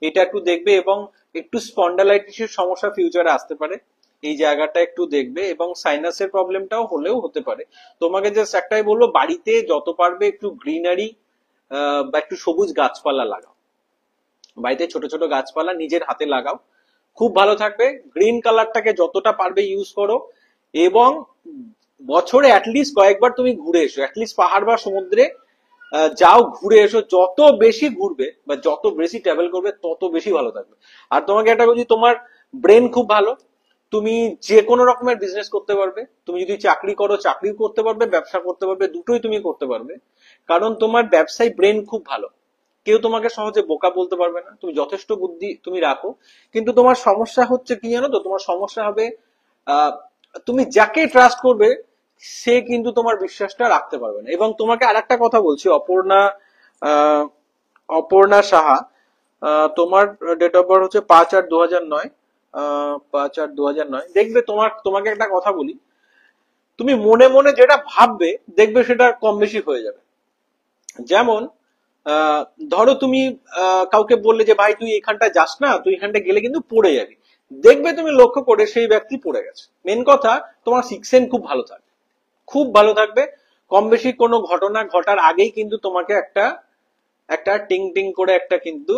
এটা একটু দেখবে, এবং একটু স্পন্ডালাইটিসের সমস্যা ফিউচারে আসতে পারে, এই জায়গাটা একটু দেখবে, এবং সাইনাসের প্রবলেমটাও হলেও হতে পারে। তোমাকে জাস্ট একটাই বলবো, বাড়িতে যত পারবে একটু গ্রিনারি বা একটু সবুজ গাছপালা লাগাও, বাড়িতে ছোট ছোট গাছপালা নিজের হাতে লাগাও, খুব ভালো থাকবে। গ্রিন কালারটাকে যতটা পারবে ইউজ করো, এবং বছরে অ্যাটলিস্ট কয়েকবার তুমি ঘুরে এসো, অ্যাটলিস্ট পাহাড় বা সমুদ্রে যাও, ঘুরে এসো। যত বেশি ঘুরবে বা যত বেশি ট্রাভেল করবে তত বেশি ভালো থাকবে। আর তোমাকে একটা বলছি, তোমার ব্রেন খুব ভালো, তুমি যে কোনো রকমের বিজনেস করতে পারবে, তুমি যদি চাকরি করো চাকরিও করতে পারবে, ব্যবসা করতে পারবে, দুটোই তুমি করতে পারবে, কারণ তোমার ব্যবসায় ব্রেন খুব ভালো। কেউ তোমাকে সহজে বোকা বলতে পারবে না, তুমি যথেষ্ট বুদ্ধি তুমি রাখো। কিন্তু তোমার সমস্যা হচ্ছে কি জানো তো, তোমার সমস্যা হবে আহ, তুমি যাকে ট্রাস্ট করবে সে কিন্তু তোমার বিশ্বাসটা রাখতে পারবে না। এবং তোমাকে আরেকটা কথা বলছি, আহ, অপর্ণা সাহা, তোমার ডেট অফ বার্থ হচ্ছে 5/8/2009। 5/8/2009। দেখবে তোমাকে একটা কথা বলি, তুমি মনে মনে যেটা ভাববে দেখবে সেটা কম বেশি হয়ে যাবে। যেমন আহ, ধরো তুমি কাউকে বললে যে ভাই তুই এখানটা যাস না, তুই এখানটা গেলে কিন্তু পড়ে যাবি, দেখবে তুমি লক্ষ্য করে সেই ব্যক্তি পড়ে গেছে। মেন কথা, তোমার সিক্স সেন্স খুব ভালো থাকবে, খুব ভালো থাকবে। কম বেশি কোনো ঘটনা ঘটার আগেই কিন্তু তোমাকে একটা একটা টিং টিং করে একটা কিন্তু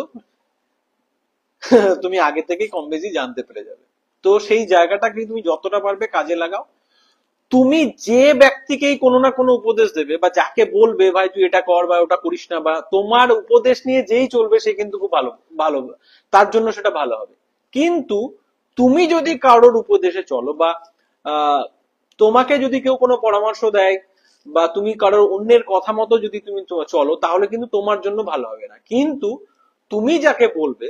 তুমি আগে থেকেই কম বেশি জানতে পেরে যাবে। তো সেই জায়গাটাকে তুমি যতটা পারবে কাজে লাগাও। তুমি যে ব্যক্তিকেই কোনো না কোনো উপদেশ দেবে বা যাকে বলবে ভাই তুই এটা কর বা ওটা করিস না, বা তোমার উপদেশ নিয়ে যেই চলবে সে কিন্তু খুব ভালো ভালো, তার জন্য সেটা ভালো হবে। কিন্তু তুমি যদি কারোর উপদেশে চলো, বা আহ, তোমাকে যদি কেউ কোনো পরামর্শ দেয়, বা তুমি কারোর অন্যের কথা মতো যদি তুমি চলো, তাহলে কিন্তু তোমার জন্য ভালো হবে না। কিন্তু তুমি যাকে বলবে,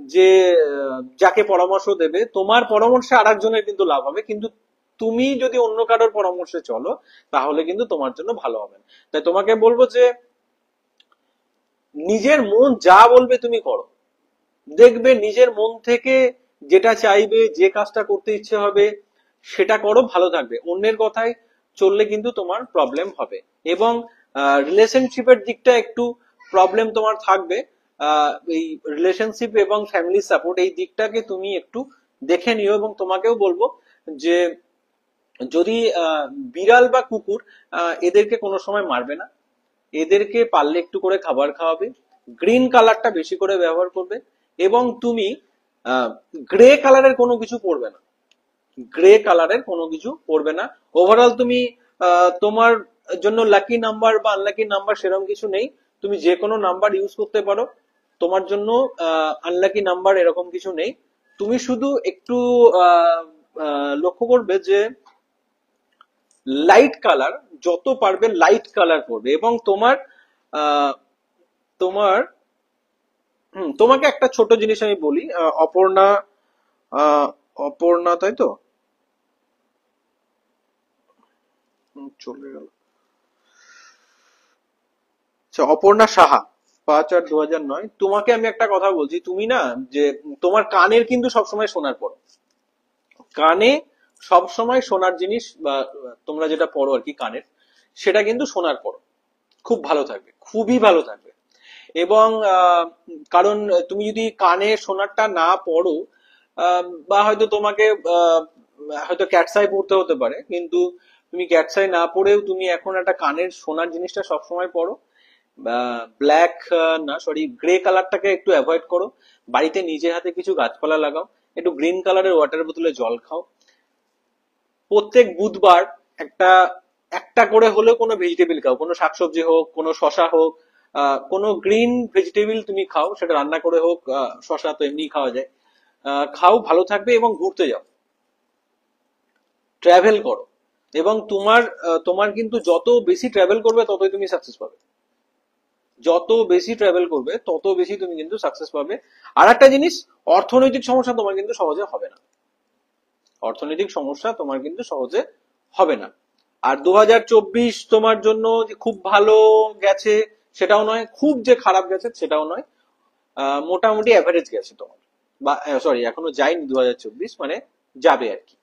যে যাকে পরামর্শ দেবে, তোমার পরামর্শে আরেকজনের কিন্তু লাভ হবে, কিন্তু তুমি যদি অন্য কারোর পরামর্শে চলো তাহলে কিন্তু তোমার জন্য ভালো হবে না। তাই তোমাকে বলবো যে নিজের মন যা বলবে তুমি করো, দেখবে নিজের মন থেকে যেটা চাইবে, যে কাজটা করতে ইচ্ছে হবে সেটা করো, ভালো থাকবে। অন্যের কথায় চললে কিন্তু তোমার প্রবলেম হবে। এবং রিলেশনশিপের দিকটা একটু প্রবলেম তোমার থাকবে। এই রিলেশনশিপ এবং ফ্যামিলি সাপোর্ট এই দিকটাকে তুমি একটু দেখে নিও। এবং তোমাকেও বলবো যে যদি বিড়াল বা কুকুর, এদেরকে কোনো সময় মারবে না, এদেরকে পারলে একটু করে খাবার খাওয়াবে, গ্রিন কালারটা বেশি করে ব্যবহার করবে, এবং তুমি গ্রে কালারের কোনো কিছু পরবে না, গ্রে কালারের কোনো কিছু পরবে না। ওভারঅল তুমি তোমার জন্য লাকি নাম্বার বা আনলাকি নাম্বার সেরকম কিছু নেই, তুমি যে কোনো নাম্বার ইউজ করতে পারো, তোমার জন্য আনলাকি নাম্বার এরকম কিছু নেই। তুমি শুধু একটু লক্ষ্য করবে যে লাইট কালার, যত পারবে লাইট কালার পরবে। এবং তোমার আহ, তোমার তোমাকে একটা ছোট জিনিস আমি বলি, অপর্ণা, আহ, অপর্ণা তাই তো, চলে গেল। আচ্ছা, অপর্ণা সাহা 5/8/2009। তোমাকে আমি একটা কথা বলছি, তুমি না, যে তোমার কানের কিন্তু সবসময় শোনার পড়ো, কানে সব সময় সোনার জিনিস বা তোমরা যেটা পড়ো আর কি কানের, সেটা কিন্তু সোনার পড়ো, খুব ভালো থাকবে, খুবই ভালো থাকবে। এবং কারণ তুমি যদি কানে সোনারটা না পড়ো, বা হয়তো তোমাকে হয়তো ক্যাটসাই পড়তে হতে পারে, কিন্তু তুমি ক্যাটসাই না পড়েও তুমি এখন একটা কানের সোনার জিনিসটা সবসময় পড়ো। ব্ল্যাক, না সরি, গ্রে কালারটাকে একটু অ্যাভয়েড করো। বাড়িতে নিজের হাতে কিছু গাছপালা লাগাও, একটু গ্রিন কালারের ওয়াটার বোতলে জল খাও। প্রত্যেক বুধবার একটা একটা করে হলেও কোনো ভেজিটেবল খাও, কোনো শাকসবজি হোক, কোনো শশা হোক, কোনো গ্রিন ভেজিটেবল তুমি খাও, সেটা রান্না করে হোক, শশা তো এমনি খাওয়া যায়। খাও, ভালো থাকবে, এবং ঘুরতে যাও, ট্রাভেল করো। এবং তোমার কিন্তু যত বেশি ট্রাভেল করবে ততই তুমি সাকসেস পাবে। যত বেশি ট্রাভেল করবে তত বেশি তুমি কিন্তু সাকসেস পাবে। আর একটা জিনিস, অর্থনৈতিক সমস্যা তোমার কিন্তু সহজে হবে না। অর্থনৈতিক সমস্যা তোমার কিন্তু সহজে হবে না। আর 2024 তোমার জন্য যে খুব ভালো গেছে সেটাও নয়, খুব যে খারাপ গেছে সেটাও নয়, মোটামুটি অ্যাভারেজ গেছে তোমার। বা সরি, এখনো যায়নি 2024, মানে যাবে আর কি।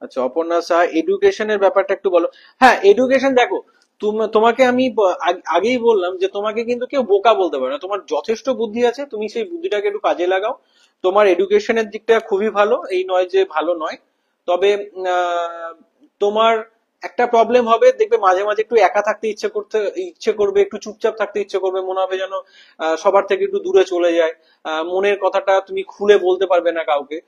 আচ্ছা অপর্ণা শাহ, এডুকেশনের ব্যাপারটা একটু বলো। হ্যাঁ এডুকেশন দেখো, তোমাকে আমি আগেই বললাম যে তোমাকে কিন্তু কেউ বোকা বলতে পারে না, তোমার যথেষ্ট বুদ্ধি আছে, তুমি সেই বুদ্ধিটাকে একটু কাজে লাগাও। তোমার এডুকেশনের দিকটা খুবই ভালো, এই নয় যে ভালো নয়। তবে তোমার একটা প্রবলেম হবে, দেখবে মাঝে মাঝে একটু একা থাকতে ইচ্ছে করবে, একটু চুপচাপ থাকতে ইচ্ছে করবে, মনে হবে যেন সবার থেকে একটু দূরে চলে যায়। মনের কথাটা তুমি খুলে বলতে পারবে না কাউকে।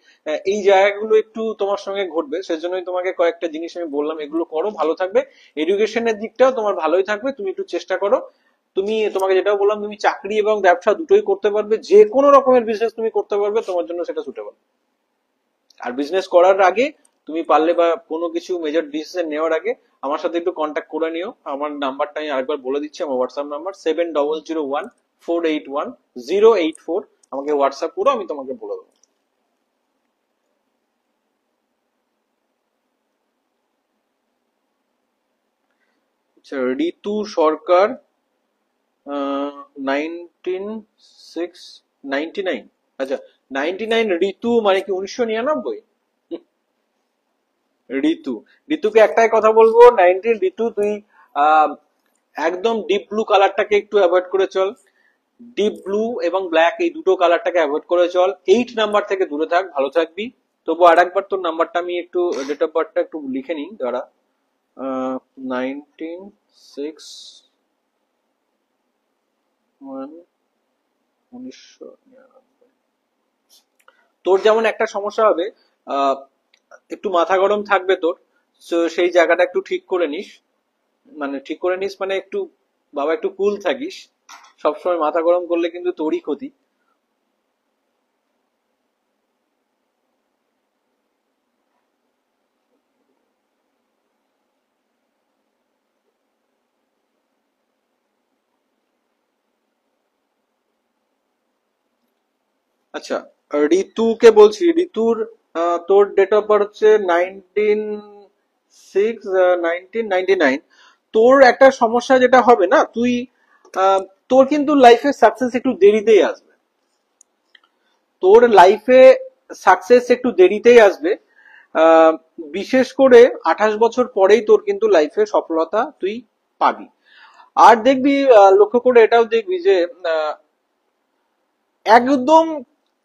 এই জায়গাগুলো একটু তোমার সঙ্গে ঘটবে, সেজন্যই তোমাকে কয়েকটা জিনিস আমি বললাম, এগুলো করো, ভালো থাকবে। এডুকেশনের দিকটাও তোমার ভালোই থাকবে, তুমি একটু চেষ্টা করো। তোমাকে যেটাও বললাম, তুমি চাকরি এবং ব্যবসা দুটোই করতে পারবে, যে কোনো রকমের বিজনেস তুমি করতে পারবে, তোমার জন্য সেটা সুটেবল। আর বিজনেস করার আগে তুমি পারলে বা কোনো কিছু মেজর ডিসিশন নেওয়ার আগে আমার সাথে একটু কন্ট্যাক্ট করে নিও। আমার নাম্বারটা আমি আরেকবার বলে দিচ্ছি, আমার হোয়াটসঅ্যাপ নাম্বার 7001 481 084। আমাকে হোয়াটসঅ্যাপ করো, আমি তোমাকে বলে দেবো। আচ্ছা ঋতু সরকার, 1999। আচ্ছা 99 ঋতু মানে কি 1999? ঋতু, ঋতুকে একটাই কথা বলবো, 19 ঋতু তুই আহ একদম ডিপ ব্লু কালারটাকে একটু অ্যাভয়েড করে চল। ডিপ ব্লু এবং ব্ল্যাক এই দুটো কালারটাকে অ্যাভয়েড করে চল। 8 নাম্বার থেকে দূরে থাক, ভালো থাকবি। তবু আর একবার তোর নাম্বারটা আমি একটু, ডেট অফ বার্থটা একটু লিখে নিই দাঁড়া। 1961। তোর যেমন একটা সমস্যা হবে, আহ একটু মাথা গরম থাকবে তোর, তো সেই জায়গাটা একটু ঠিক করে নিস। মানে ঠিক করে নিস মানে একটু, বাবা একটু কুল থাকিস। সবসময় মাথা গরম করলে কিন্তু তোরই ক্ষতি। আচ্ছা ঋতুকে বলছি, ঋতুর তোর ডেট অফ বার্থ হচ্ছে 19/6/1999। তোর একটা সমস্যা যেটা হবে না, তুই আহ, তোর কিন্তু লাইফে সাকসেস একটু দেরিতেই আসবে। তোর লাইফে সাকসেস একটু দেরিতেই আসবে। আহ, বিশেষ করে 28 বছর পরেই তোর কিন্তু লাইফে সফলতা তুই পাবি। আর দেখবি, লক্ষ্য করে এটাও দেখবি যে আহ, একদম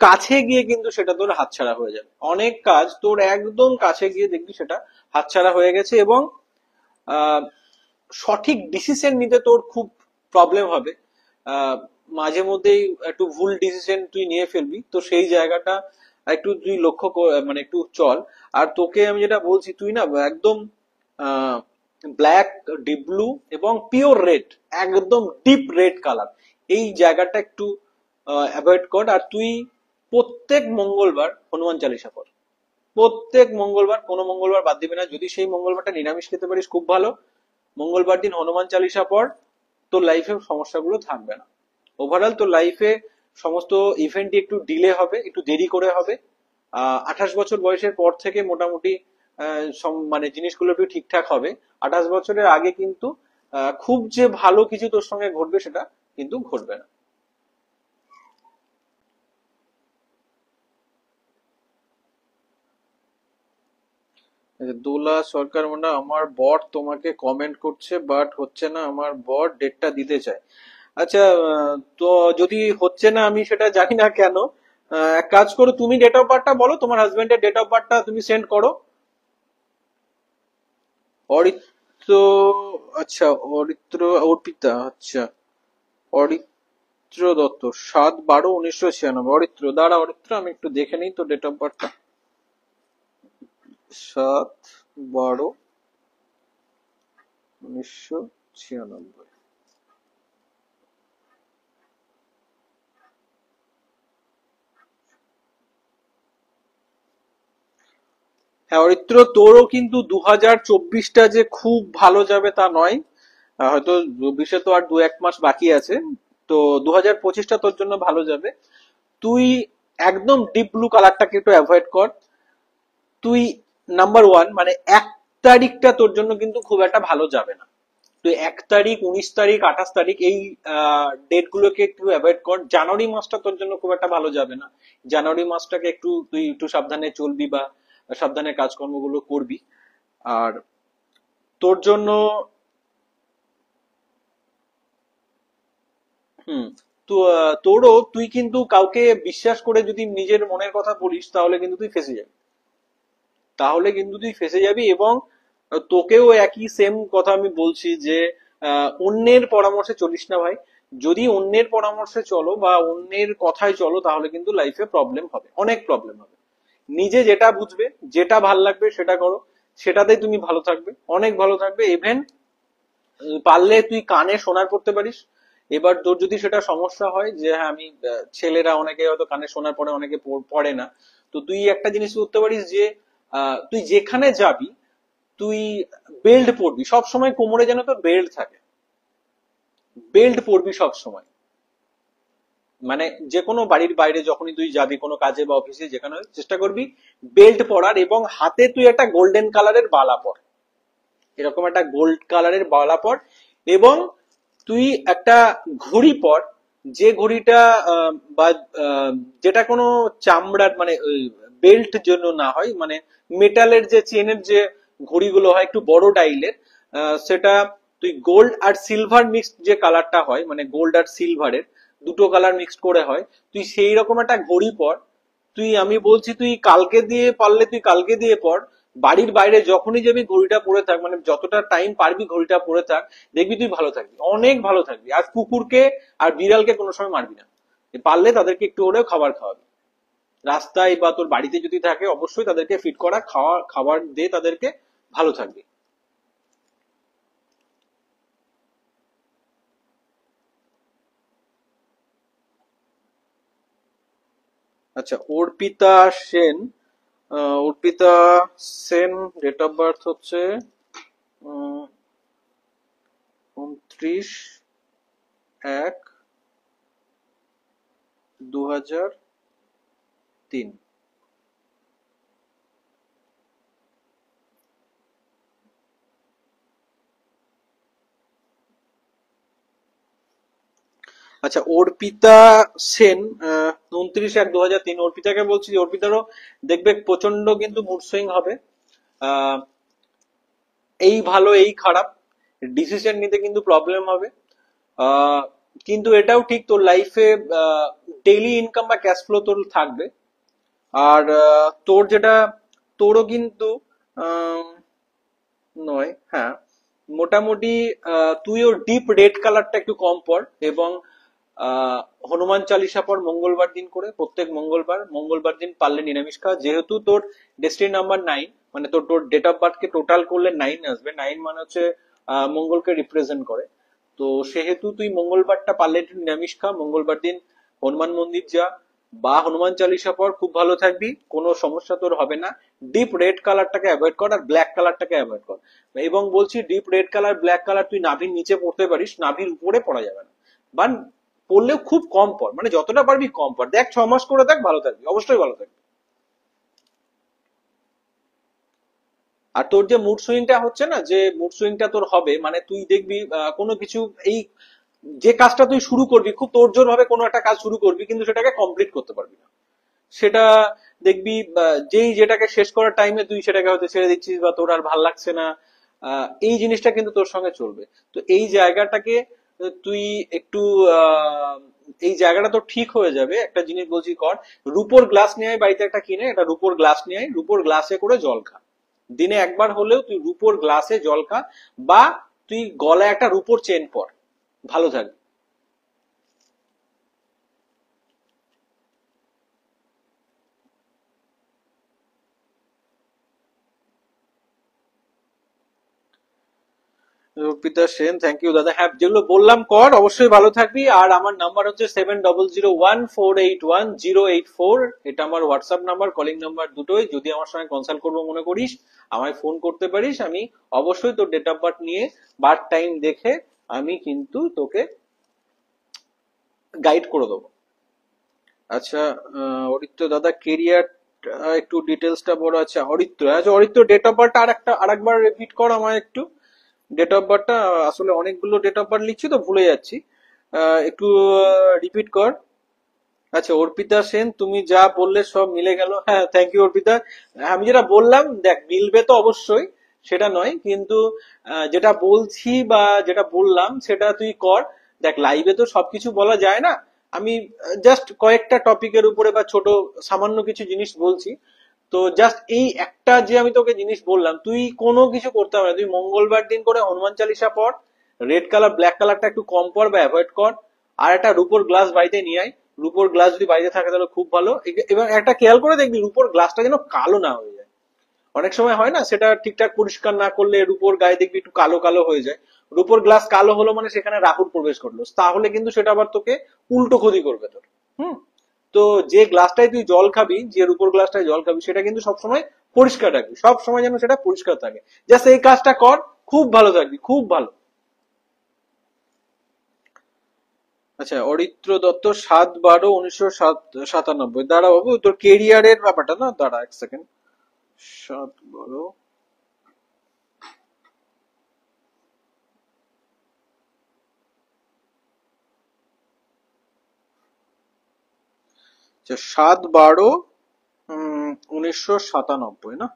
কাছে গিয়ে কিন্তু সেটা তোর হাতছাড়া হয়ে যাবে। অনেক কাজ তোর একদম কাছে গিয়ে দেখবি সেটা হাতছাড়া হয়ে গেছে, এবং আহ, সঠিক ডিসিশন নিতে তোর খুব প্রবলেম হবে। আহ, মাঝে মধ্যেই একটু ভুল ডিসিশন তুই নিয়ে ফেলবি, তো সেই জায়গাটা একটু তুই মানে একটু চল। আর তোকে আমি যেটা বলছি, তুই না একদম ব্ল্যাক, ডিপ ব্লু এবং পিওর রেড, একদম ডিপ রেড কালার, এই জায়গাটা একটু অ্যাভয়েড কর। আর তুই প্রত্যেক মঙ্গলবার হনুমান চালিসা পড়। প্রত্যেক মঙ্গলবার, কোনো মঙ্গলবার বাদ দিবি না। যদি সেই মঙ্গলবারটা নিরামিষ খেতে পারিস খুব ভালো। মঙ্গলবার দিন হনুমান চালিসা পড়, তোর লাইফে সমস্যাগুলো থাকবে না। ওভারঅল তোর লাইফে সমস্ত ইভেন্টই একটু ডিলে হবে, একটু দেরি করে হবে। 28 বছর বয়সের পর থেকে মোটামুটি মানে জিনিসগুলো একটু ঠিকঠাক হবে। 28 বছরের আগে কিন্তু খুব যে ভালো কিছু তোর সঙ্গে ঘটবে সেটা কিন্তু ঘটবে না। এই যে দোলা সরকার, মানে আমার বর তোমাকে কমেন্ট করছে বাট হচ্ছে না, আমার বর ডেটটা দিতে চায়। আচ্ছা তো যদি হচ্ছে না, আমি সেটা জানি না কেন। এক কাজ করো, তুমি ডেট অফ বার্থটা বলো, তোমার হাজবেন্ডের ডেট অফ বার্থটা তুমি সেন্ড করো। অরিত্র, আচ্ছা অরিত্র, অর্পিতা, আচ্ছা অরিত্র দত্ত, 7/12/1996। অরিত্র, দাঁড়া অরিত্র, আমি একটু দেখে নিই তো ডেট অফ বার্থটা। 7/12/1996। হ্যাঁ অরিত্র, তোরও কিন্তু 2024টা যে খুব ভালো যাবে তা নয়। হয়তো 24-এ তো আর 2-1 মাস বাকি আছে। তো 2025টা তোর জন্য ভালো যাবে। তুই একদম ডিপ ব্লু কালারটাকে একটু অ্যাভয়েড কর। তুই নাম্বার 1 মানে 1 তারিখটা তোর জন্য কিন্তু খুব একটা ভালো যাবে না। তুই 1 তারিখ, 19 তারিখ, 28 তারিখ এই ডেট গুলোকে একটু অ্যাভয়েড কর। জানুয়ারি মাসটা তোর জন্য খুব একটা ভালো যাবে না। জানুয়ারি মাসটাকে একটু তুই একটু সাবধানে চলবি বা সাবধানে কাজকর্মগুলো করবি। আর তোর জন্য হুম তো তোরও তুই কিন্তু কাউকে বিশ্বাস করে যদি নিজের মনের কথা বলিস তাহলে কিন্তু তুই ফেঁসে যাবি। এবং তোকেও একই সেম কথা আমি বলছি যে অন্যের পরামর্শে চলিস না ভাই। যদি অন্যের পরামর্শে চলো বা অন্যের কথায় চলো তাহলে কিন্তু লাইফে প্রবলেম হবে, অনেক প্রবলেম হবে। নিজে যেটা বুঝবে, যেটা ভাল লাগবে সেটা করো। সেটাতেই তুমি ভালো থাকবে, অনেক ভালো থাকবে। ইভেন পারলে তুই কানে শোনার করতে পারিস। এবার তোর যদি সেটা সমস্যা হয় যে হ্যাঁ আমি ছেলেরা অনেকে হয়তো কানে শোনার পরে অনেকে পড়ে না। তো তুই একটা জিনিস করতে পারিস যে তুই যেখানে যাবি তুই বেল্ট পরবি সব সময়, কোমরে যেন তোর বেল্ট থাকে। বেল্ট পরবি সব সময়। মানে যে কোনো বাড়ির বাইরে যখনই তুই যাবি কোনো কাজে বা অফিসে যেখানে হোক, চেষ্টা করবি বেল্ট পরার। এবং হাতে তুই একটা গোল্ডেন কালারের বালা পর, এরকম একটা গোল্ড কালারের বালা পর। এবং তুই একটা ঘড়ি পর, যে ঘড়িটা বা যেটা কোনো চামড়ার মানে বেল্ট জন্য না হয়, মানে মেটালের যে চেনের যে ঘড়িগুলো হয় একটু বড় ডাইলের, সেটা তুই গোল্ড আর সিলভার মিক্সড যে কালারটা হয়, মানে গোল্ড আর সিলভারের দুটো কালার মিক্সড করে হয়, তুই সেই রকম একটা ঘড়ি পর। তুই আমি বলছি তুই কালকে দিয়ে পারলে তুই কালকে দিয়ে পর। বাড়ির বাইরে যখনই যাবি ঘড়িটা পরে থাক, মানে যতটা টাইম পারবি ঘড়িটা পরে থাক। দেখবি তুই ভালো থাকবি, অনেক ভালো থাকবি। আর কুকুরকে আর বিড়ালকে কোনো সময় মারবি না। পারলে তাদেরকে একটু হলেও খাবার খাওয়াবি। রাস্তায় বা তোর বাড়িতে যদি থাকে অবশ্যই তাদেরকে ফিট করা খাবার দে তাদেরকে, ভালো থাকবি। আচ্ছা, Arpita Sen. Arpita Sen date of birth হচ্ছে 29/1/2003। আচ্ছা, অর্পিতা সেন 29/1/2003। অর্পিতাকে বলছি যে অর্পিতারও দেখবে প্রচন্ড কিন্তু মুড সুইং হবে। আহ, এই ভালো এই খারাপ ডিসিশন নিতে কিন্তু প্রবলেম হবে। আহ, কিন্তু এটাও ঠিক তোর লাইফে ডেইলি ইনকাম বা ক্যাশ ফ্লো তোর থাকবে। আর তোর যেটা, তোরও কিন্তু আম, নয়, হ্যাঁ মোটামুটি তুইও ডিপ রেড কালারটা একটু কম পর। এবং আহ হনুমান চালিসা পর মঙ্গলবার দিন করে, প্রত্যেক মঙ্গলবার। মঙ্গলবার দিন পারলে নিরামিষ খা। যেহেতু তোর ডেস্টিনি নাম্বার 9, মানে তোর তোর ডেট অফ বার্থ কে টোটাল করলে 9 আসবে। 9 মানে হচ্ছে মঙ্গলকে রিপ্রেজেন্ট করে। তো সেহেতু তুই মঙ্গলবারটা পারলে একটু নিরামিষ খা। মঙ্গলবার দিন হনুমান মন্দির যা বা হনুমান চালিসা পর, খুব ভালো থাকবি, কোনো সমস্যা তোর হবে না। ডিপ রেড কালারটাকে অ্যাভয়েড কর আর ব্ল্যাক কালারটাকে অ্যাভয়েড কর। এবং বলছি deep red colour black colour তুই নাভির নিচে পড়তে পারিস, নাভির উপরে পড়া যাবে না। বা পড়লেও খুব কম পড়, মানে যতটা পারবি কম পড়। দেখ 6 মাস করে দেখ, ভালো থাকবি, অবশ্যই ভালো থাকবি। আর তোর যে মুড সুইংটা হচ্ছে না, যে মুড সুইংটা তোর হবে, মানে তুই দেখবি কোনো কিছু এই যে কাজটা তুই শুরু করবি খুব তোড়জোড় ভাবে কোনো একটা কাজ শুরু করবি কিন্তু সেটাকে কমপ্লিট করতে পারবি না। সেটা দেখবি যেই যেটাকে শেষ করার টাইমে তুই সেটাকে হয়তো ছেড়ে দিচ্ছিস বা তোর আর ভাল লাগছে না। এই জিনিসটা কিন্তু তোর সঙ্গে চলবে। তো এই জায়গাটাকে তুই একটু আহ, এই জায়গাটা তো ঠিক হয়ে যাবে। একটা জিনিস বলছি কর, রুপোর গ্লাস নিয়ে আয় বাড়িতে একটা কিনে, একটা রুপোর গ্লাস নিয়ে আয়, রুপোর গ্লাসে করে জল খা। দিনে একবার হলেও তুই রুপোর গ্লাসে জল খা। বা তুই গলায় একটা রুপোর চেন পর, ভালো থাকবি। অর্পিতা সেন, থ্যাংক ইউ দাদা। হ্যাঁ, যেগুলো বললাম কর, অবশ্যই ভালো থাকবি। আর আমার নাম্বার হচ্ছে 7001481084। এটা আমার হোয়াটসঅ্যাপ নাম্বার, কলিং নাম্বার দুটোই। যদি আমার সঙ্গে কনসাল্ট করবো মনে করিস, আমায় ফোন করতে পারিস। আমি অবশ্যই তোর ডেট অফ বার্থ নিয়ে, বার্থ টাইম দেখে আমি কিন্তু তোকে গাইড করে দেবো। আচ্ছা, অরিত্র দাদা কেরিয়ার একটু ডিটেলসটা বড় আছে। অরিত্র, আচ্ছা অরিত্র ডেট অফ বার্থটা আরেকবার রিপিট কর আমায় একটু। ডেট অফ বার্থটা আসলে অনেকগুলো ডেট অফ বার্থ লিখছি তো ভুলে যাচ্ছি, একটু রিপিট কর। আচ্ছা, অর্পিতা সেন, তুমি যা বললে সব মিলে গেল। হ্যাঁ, থ্যাংক ইউ অর্পিতা। আমি যেটা বললাম দেখ, মিলবে তো অবশ্যই, সেটা নয়, কিন্তু যেটা বলছি বা যেটা বললাম সেটা তুই কর। দেখ, লাইভে তো সবকিছু বলা যায় না। আমি জাস্ট কয়েকটা টপিকের উপরে বা ছোট সামান্য কিছু জিনিস বলছি। তো জাস্ট এই একটা যে আমি তোকে জিনিস বললাম, তুই কোনো কিছু করতে হবে না। তুই মঙ্গলবার দিন করে হনুমান চালিসা পড়, রেড কালার ব্ল্যাক কালারটা একটু কম পড় বা অ্যাভয়েড কর। আর একটা রুপোর গ্লাস বাড়িতে নিয়ে আয়। রুপোর গ্লাস যদি বাড়িতে থাকে তাহলে খুব ভালো। এবার একটা খেয়াল করে দেখবি রুপোর গ্লাসটা যেন কালো না হয়ে যায়। অনেক সময় হয় না, সেটা ঠিকঠাক পরিষ্কার না করলে রুপোর গায়ে দেখবি একটু কালো কালো হয়ে যায়। রুপোর গ্লাস কালো হলো মানে সেখানে রাহুর প্রবেশ করলো, তাহলে কিন্তু সেটা আবার তোকে উল্টো ক্ষতি করবে তোর। হুম। তো যে গ্লাসটায় তুই জল খাবি, যে রুপোর গ্লাসটায় জল খাবি, সেটা কিন্তু সবসময় পরিষ্কার রাখবি। সব সময় যেন সেটা পরিষ্কার থাকে। জাস্ট এই কাজটা কর, খুব ভালো থাকবি, খুব ভালো। আচ্ছা, অরিত্র দত্ত, 7/12/1997। দাঁড়া বাবু, তোর কেরিয়ারের ব্যাপারটা না, দাঁড়া এক সেকেন্ড। 7/12, আচ্ছা 7/12/1997 না?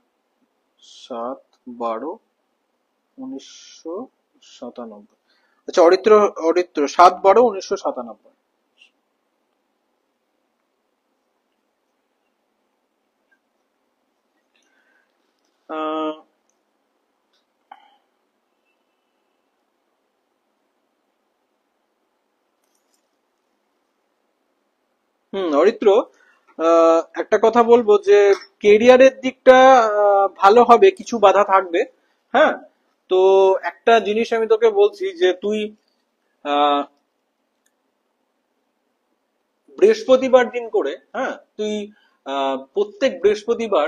7/12/1997। আচ্ছা অরিত্র, অরিত্র 7/12/1997। আহ অরিত্র, একটা কথা বলবো যে কেরিয়ারের দিকটা ভালো হবে, কিছু বাধা থাকবে। হ্যাঁ। তো একটা জিনিস আমি তোকে বলছি যে তুই আহ বৃহস্পতিবার দিন করে, হ্যাঁ, তুই প্রত্যেক বৃহস্পতিবার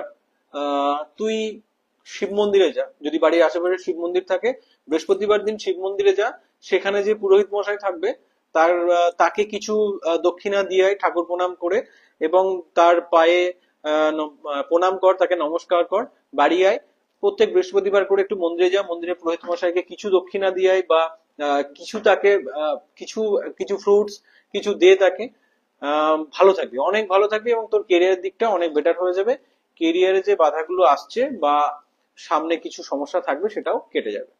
তুই শিব মন্দিরে যা। যদি বাড়ির আশেপাশে শিব মন্দির থাকে, বৃহস্পতিবার দিন শিব মন্দিরে যা। সেখানে যে পুরোহিত মশাই থাকবে, তাকে কিছু দক্ষিণা দিয়ে আয়, ঠাকুর প্রণাম করে। এবং তার পায়ে প্রণাম কর, তাকে নমস্কার কর। বাড়ি আয়, প্রত্যেক বৃহস্পতিবার করে একটু মন্দিরে যা, মন্দিরে পুরোহিত মশাইকে কিছু দক্ষিণা দিয়ে আয়, বা কিছু তাকে কিছু কিছু ফ্রুটস কিছু দে তাকে। ভালো থাকবি, অনেক ভালো থাকবি, এবং তোর কেরিয়ারের দিকটা অনেক বেটার হয়ে যাবে। কেরিয়ারে যে বাধাগুলো আসছে বা সামনে কিছু সমস্যা থাকবে সেটাও কেটে যাবে।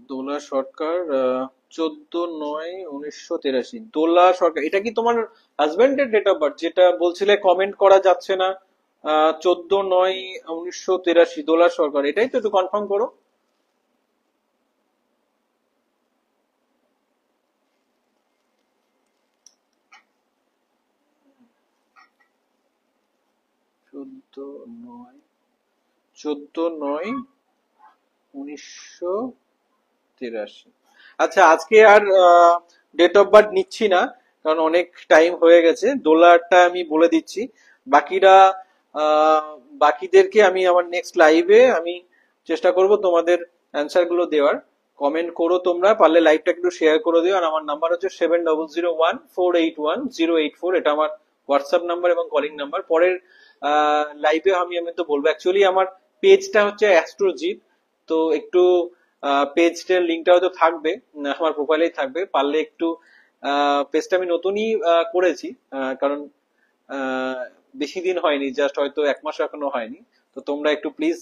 দোলা সরকার, 14/9/1983। দোলা সরকার, এটা কি তোমার হাজবেন্ডের ডেট অফ বার্থ, যেটা বলছিলে কমেন্ট করা যাচ্ছে না? 14/9/1983 দোলা সরকার, এটাই তো? একটু কনফার্ম করো। 14/9/14/9/1983। আচ্ছা, আজকে আর ডেট অফ বার্থ নিচ্ছি না, কারণ অনেক টাইম হয়ে গেছে। দোলারটা আমি বলে দিচ্ছি। বাকিরা, আহ, বাকিদেরকে আমি আমার নেক্সট লাইভে আমি চেষ্টা করব তোমাদের অ্যান্সার গুলো দেওয়ার। কমেন্ট করো, তোমরা পারলে লাইভটা একটু শেয়ার করে দিও। আর আমার নাম্বার হচ্ছে 7001481084। এটা আমার হোয়াটসঅ্যাপ নাম্বার এবং কলিং নাম্বার। পরের লাইভে আমি তো বলবো, অ্যাকচুয়ালি আমার পেজটা হচ্ছে অ্যাস্ট্রোজিৎ। তো একটু পেজটার লিঙ্কটা হয়তো থাকবে, আমার প্রোফাইলেই থাকবে। পারলে একটু, পেজটা আমি নতুনই করেছি, কারণ আহ, বেশি দিন হয়নি, জাস্ট হয়তো 1 মাস এখনো হয়নি। তো তোমরা একটু প্লিজ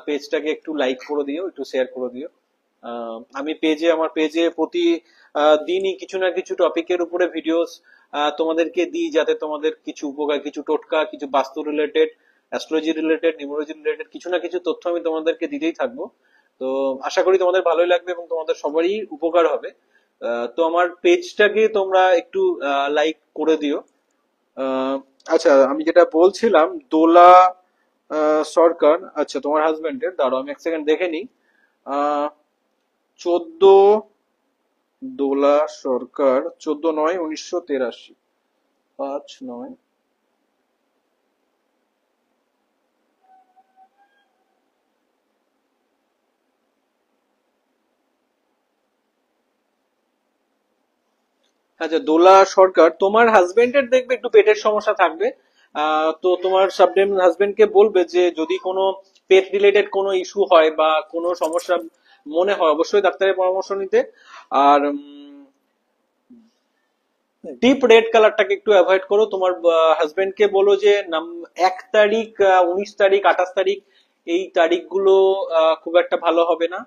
পেজটাকে একটু লাইক করে দিও, একটু শেয়ার করে দিও। আমি আমার পেজে প্রতি দিনই কিছু না কিছু টপিকের উপরে ভিডিওস তোমাদেরকে দিই, যাতে তোমাদের কিছু উপকার, কিছু টোটকা, কিছু বাস্তু রিলেটেড, অ্যাস্ট্রোলজি রিলেটেড, নিউমোলজি রিলেটেড কিছু না কিছু তথ্য আমি তোমাদেরকে দিতেই থাকবো। তো আশা করি তোমাদের ভালোই লাগবে এবং তোমাদের সবারই উপকার হবে। তো আমার পেজটাকে তোমরা একটু লাইক করে দিও। আহ, আচ্ছা, আমি যেটা বলছিলাম, দোলা সরকার, আচ্ছা তোমার হাজবেন্ডের, দাঁড়াও আমি এক সেকেন্ড দেখে নিই। 14 দোলা সরকার, 14/9/1983, 5/9। আচ্ছা দোলা সরকার, তোমার হাজবেন্ডের দেখবে একটু পেটের সমস্যা থাকবে। তো তোমার সাবডেম হাজবেন্ডকে বলবে যে যদি কোনো পেট রিলেটেড কোনো ইস্যু হয় বা কোনো সমস্যা মনে হয়, অবশ্যই ডাক্তারের পরামর্শ নিতে। আর ডিপ রেড কালারটাকে একটু অ্যাভয়েড করো। তোমার হাজবেন্ডকে বলো যে 1 তারিখ, 19 তারিখ, 28 তারিখ, এই তারিখগুলো খুব একটা ভালো হবে না।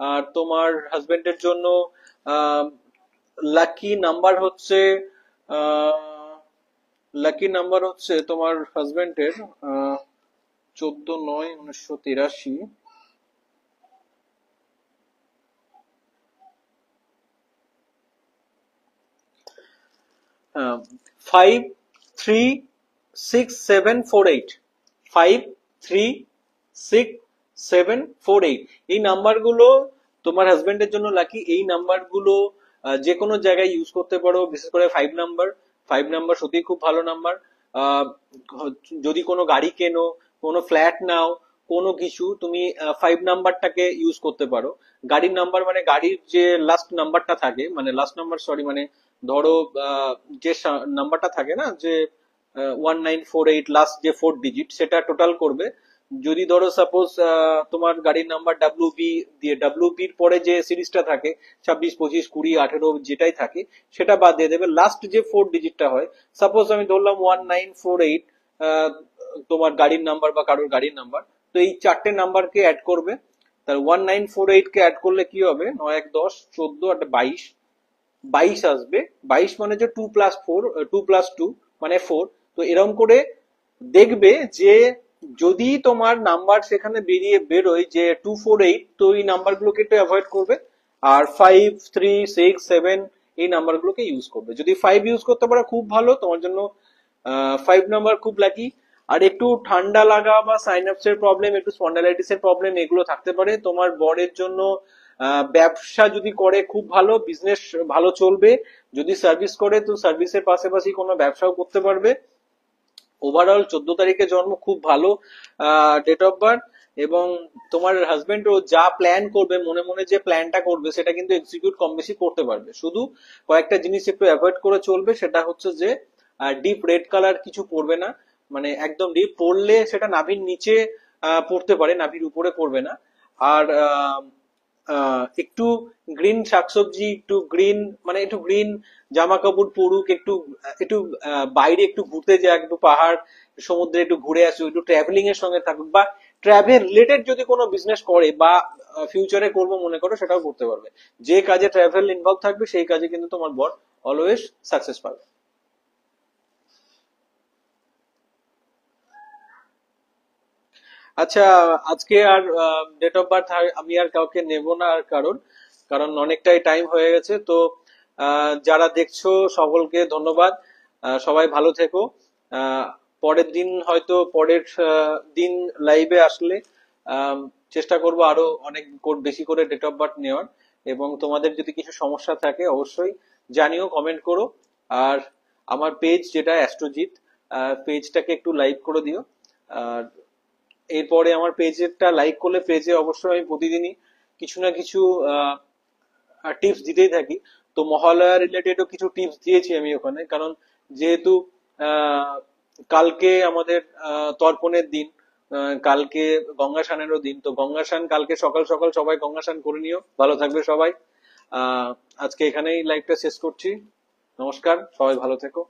আর তোমার হাজবেন্ডের জন্য লাকি নাম্বার হচ্ছে লাকি নাম্বার হচ্ছে তোমার হাজবেন্ডের 14/9/1983। 536748, 536748, এই নাম্বারগুলো তোমার হাজবেন্ডের জন্য লাকি। এই নাম্বারগুলো যে কোনো জায়গায় ইউজ করতে পারো, বিশেষ করে 5 নাম্বার। 5 নাম্বার সত্যি খুব ভালো নাম্বার। যদি কোনো গাড়ি কেনো, কোনো ফ্ল্যাট নাও, কোনো কিছু তুমি 5 নাম্বারটাকে ইউজ করতে পারো। গাড়ির নাম্বার মানে গাড়ির যে লাস্ট নাম্বারটা থাকে, মানে লাস্ট নাম্বার সরি, মানে ধরো যে নাম্বারটা থাকে না, যে 1948 লাস্ট যে 4 ডিজিট, সেটা টোটাল করবে। যদি ধরো সাপোজ তোমার গাড়ির নাম্বার ডাব্লিউ বি দিয়ে, ডাব্লিউ বির পরে যে সিরিজটা থাকে 26, 25, 20, 18 যেটাই থাকে, সেটা বাদ দিয়ে দেবে। লাস্ট যে 4 ডিজিটটা হয়, সাপোজ আমি ধরলাম 1948, তোমার গাড়ির নাম্বার বা কারোর গাড়ির নাম্বার, তো এই 4টে নাম্বারকে অ্যাড করবে। তার 1948 কে অ্যাড করলে কি হবে, 9, 1, 10, 14 আর 22, 22 আসবে। 22 মানে যে 2+4, 2+2 মানে 4। তো এরকম করে দেখবে যে যদি তোমার নাম্বার সেখানে বেরোয় যে 248, তো এই নাম্বারগুলোকে একটু অ্যাভয়েড করবে। আর 5, 3, 6, 7 এই নাম্বারগুলোকে ইউজ করবে। যদি 5 ইউজ করতে পারো খুব ভালো তোমার জন্য, 5 নাম্বার খুব লাকি। আর একটু ঠান্ডা লাগা বা সাইনাপসের প্রবলেম, একটু স্পন্ডালাইটিসের প্রবলেম, এগুলো থাকতে পারে তোমার বরের জন্য। ব্যবসা যদি করে খুব ভালো, বিজনেস ভালো চলবে। যদি সার্ভিস করে তো সার্ভিসের পাশাপাশি কোনো ব্যবসাও করতে পারবে। ওভারঅল 14 তারিখে জন্ম, খুব ভালো ডেট অফ বার্থ। এবং তোমার হাজবেন্ড ও যা প্ল্যান করবে, মনে মনে যে প্ল্যানটা করবে, সেটা কিন্তু এক্সিকিউট কম বেশি করতে পারবে। শুধু কয়েকটা জিনিস একটু অ্যাভয়েড করে চলবে, সেটা হচ্ছে যে ডিপ রেড কালার কিছু পরবে না। মানে একদম ডিপ পরলে সেটা নাভির নিচে পড়তে পারে, নাভির উপরে পড়বে না। আর একটু গ্রিন শাকসবজি, একটু গ্রিন, মানে একটু গ্রিন জামা কাপড় পরুক। একটু একটু বাইরে একটু ঘুরতে যাক, একটু পাহাড় সমুদ্রে একটু ঘুরে আসুক, একটু ট্রাভেলিং এর সঙ্গে থাকুক। বা ট্রাভেল রিলেটেড যদি কোনো বিজনেস করে বা ফিউচারে করবো মনে করো, সেটাও করতে পারবে। যে কাজে ট্রাভেল ইনভলভ থাকবে সেই কাজে কিন্তু তোমার বর অলওয়েজ সাকসেস পাবে। আচ্ছা, আজকে আর ডেট অফ বার্থ আমি আর কাউকে নেব না, আর কারণ কারণ অনেকটাই টাইম হয়ে গেছে। তো যারা দেখছো সকলকে ধন্যবাদ। সবাই ভালো থেকো। আহ, পরের দিন হয়তো পরের দিন লাইভে আসলে আম, চেষ্টা করব আরো অনেক বেশি করে ডেট অফ বার্থ নেওয়ার। এবং তোমাদের যদি কিছু সমস্যা থাকে অবশ্যই জানিও, কমেন্ট করো। আর আমার পেজ যেটা অ্যাস্ট্রোজিৎ, পেজটাকে একটু লাইক করে দিও। আর এরপরে আমার পেজটা লাইক করলে পেজে অবশ্যই আমি প্রতিদিনই কিছু না কিছু টিপস দিতেই থাকি। তো মহালয়া রিলেটেডও কিছু টিপস দিয়েছি আমি ওখানে, কারণ যেহেতু আহ, কালকে আমাদের তর্পণের দিন, কালকে গঙ্গা স্নানেরও দিন। তো গঙ্গা স্নান কালকে সকাল সকাল সবাই গঙ্গা স্নান করে নিও, ভালো থাকবে সবাই। আজকে এখানেই লাইভটা শেষ করছি। নমস্কার, সবাই ভালো থেকো।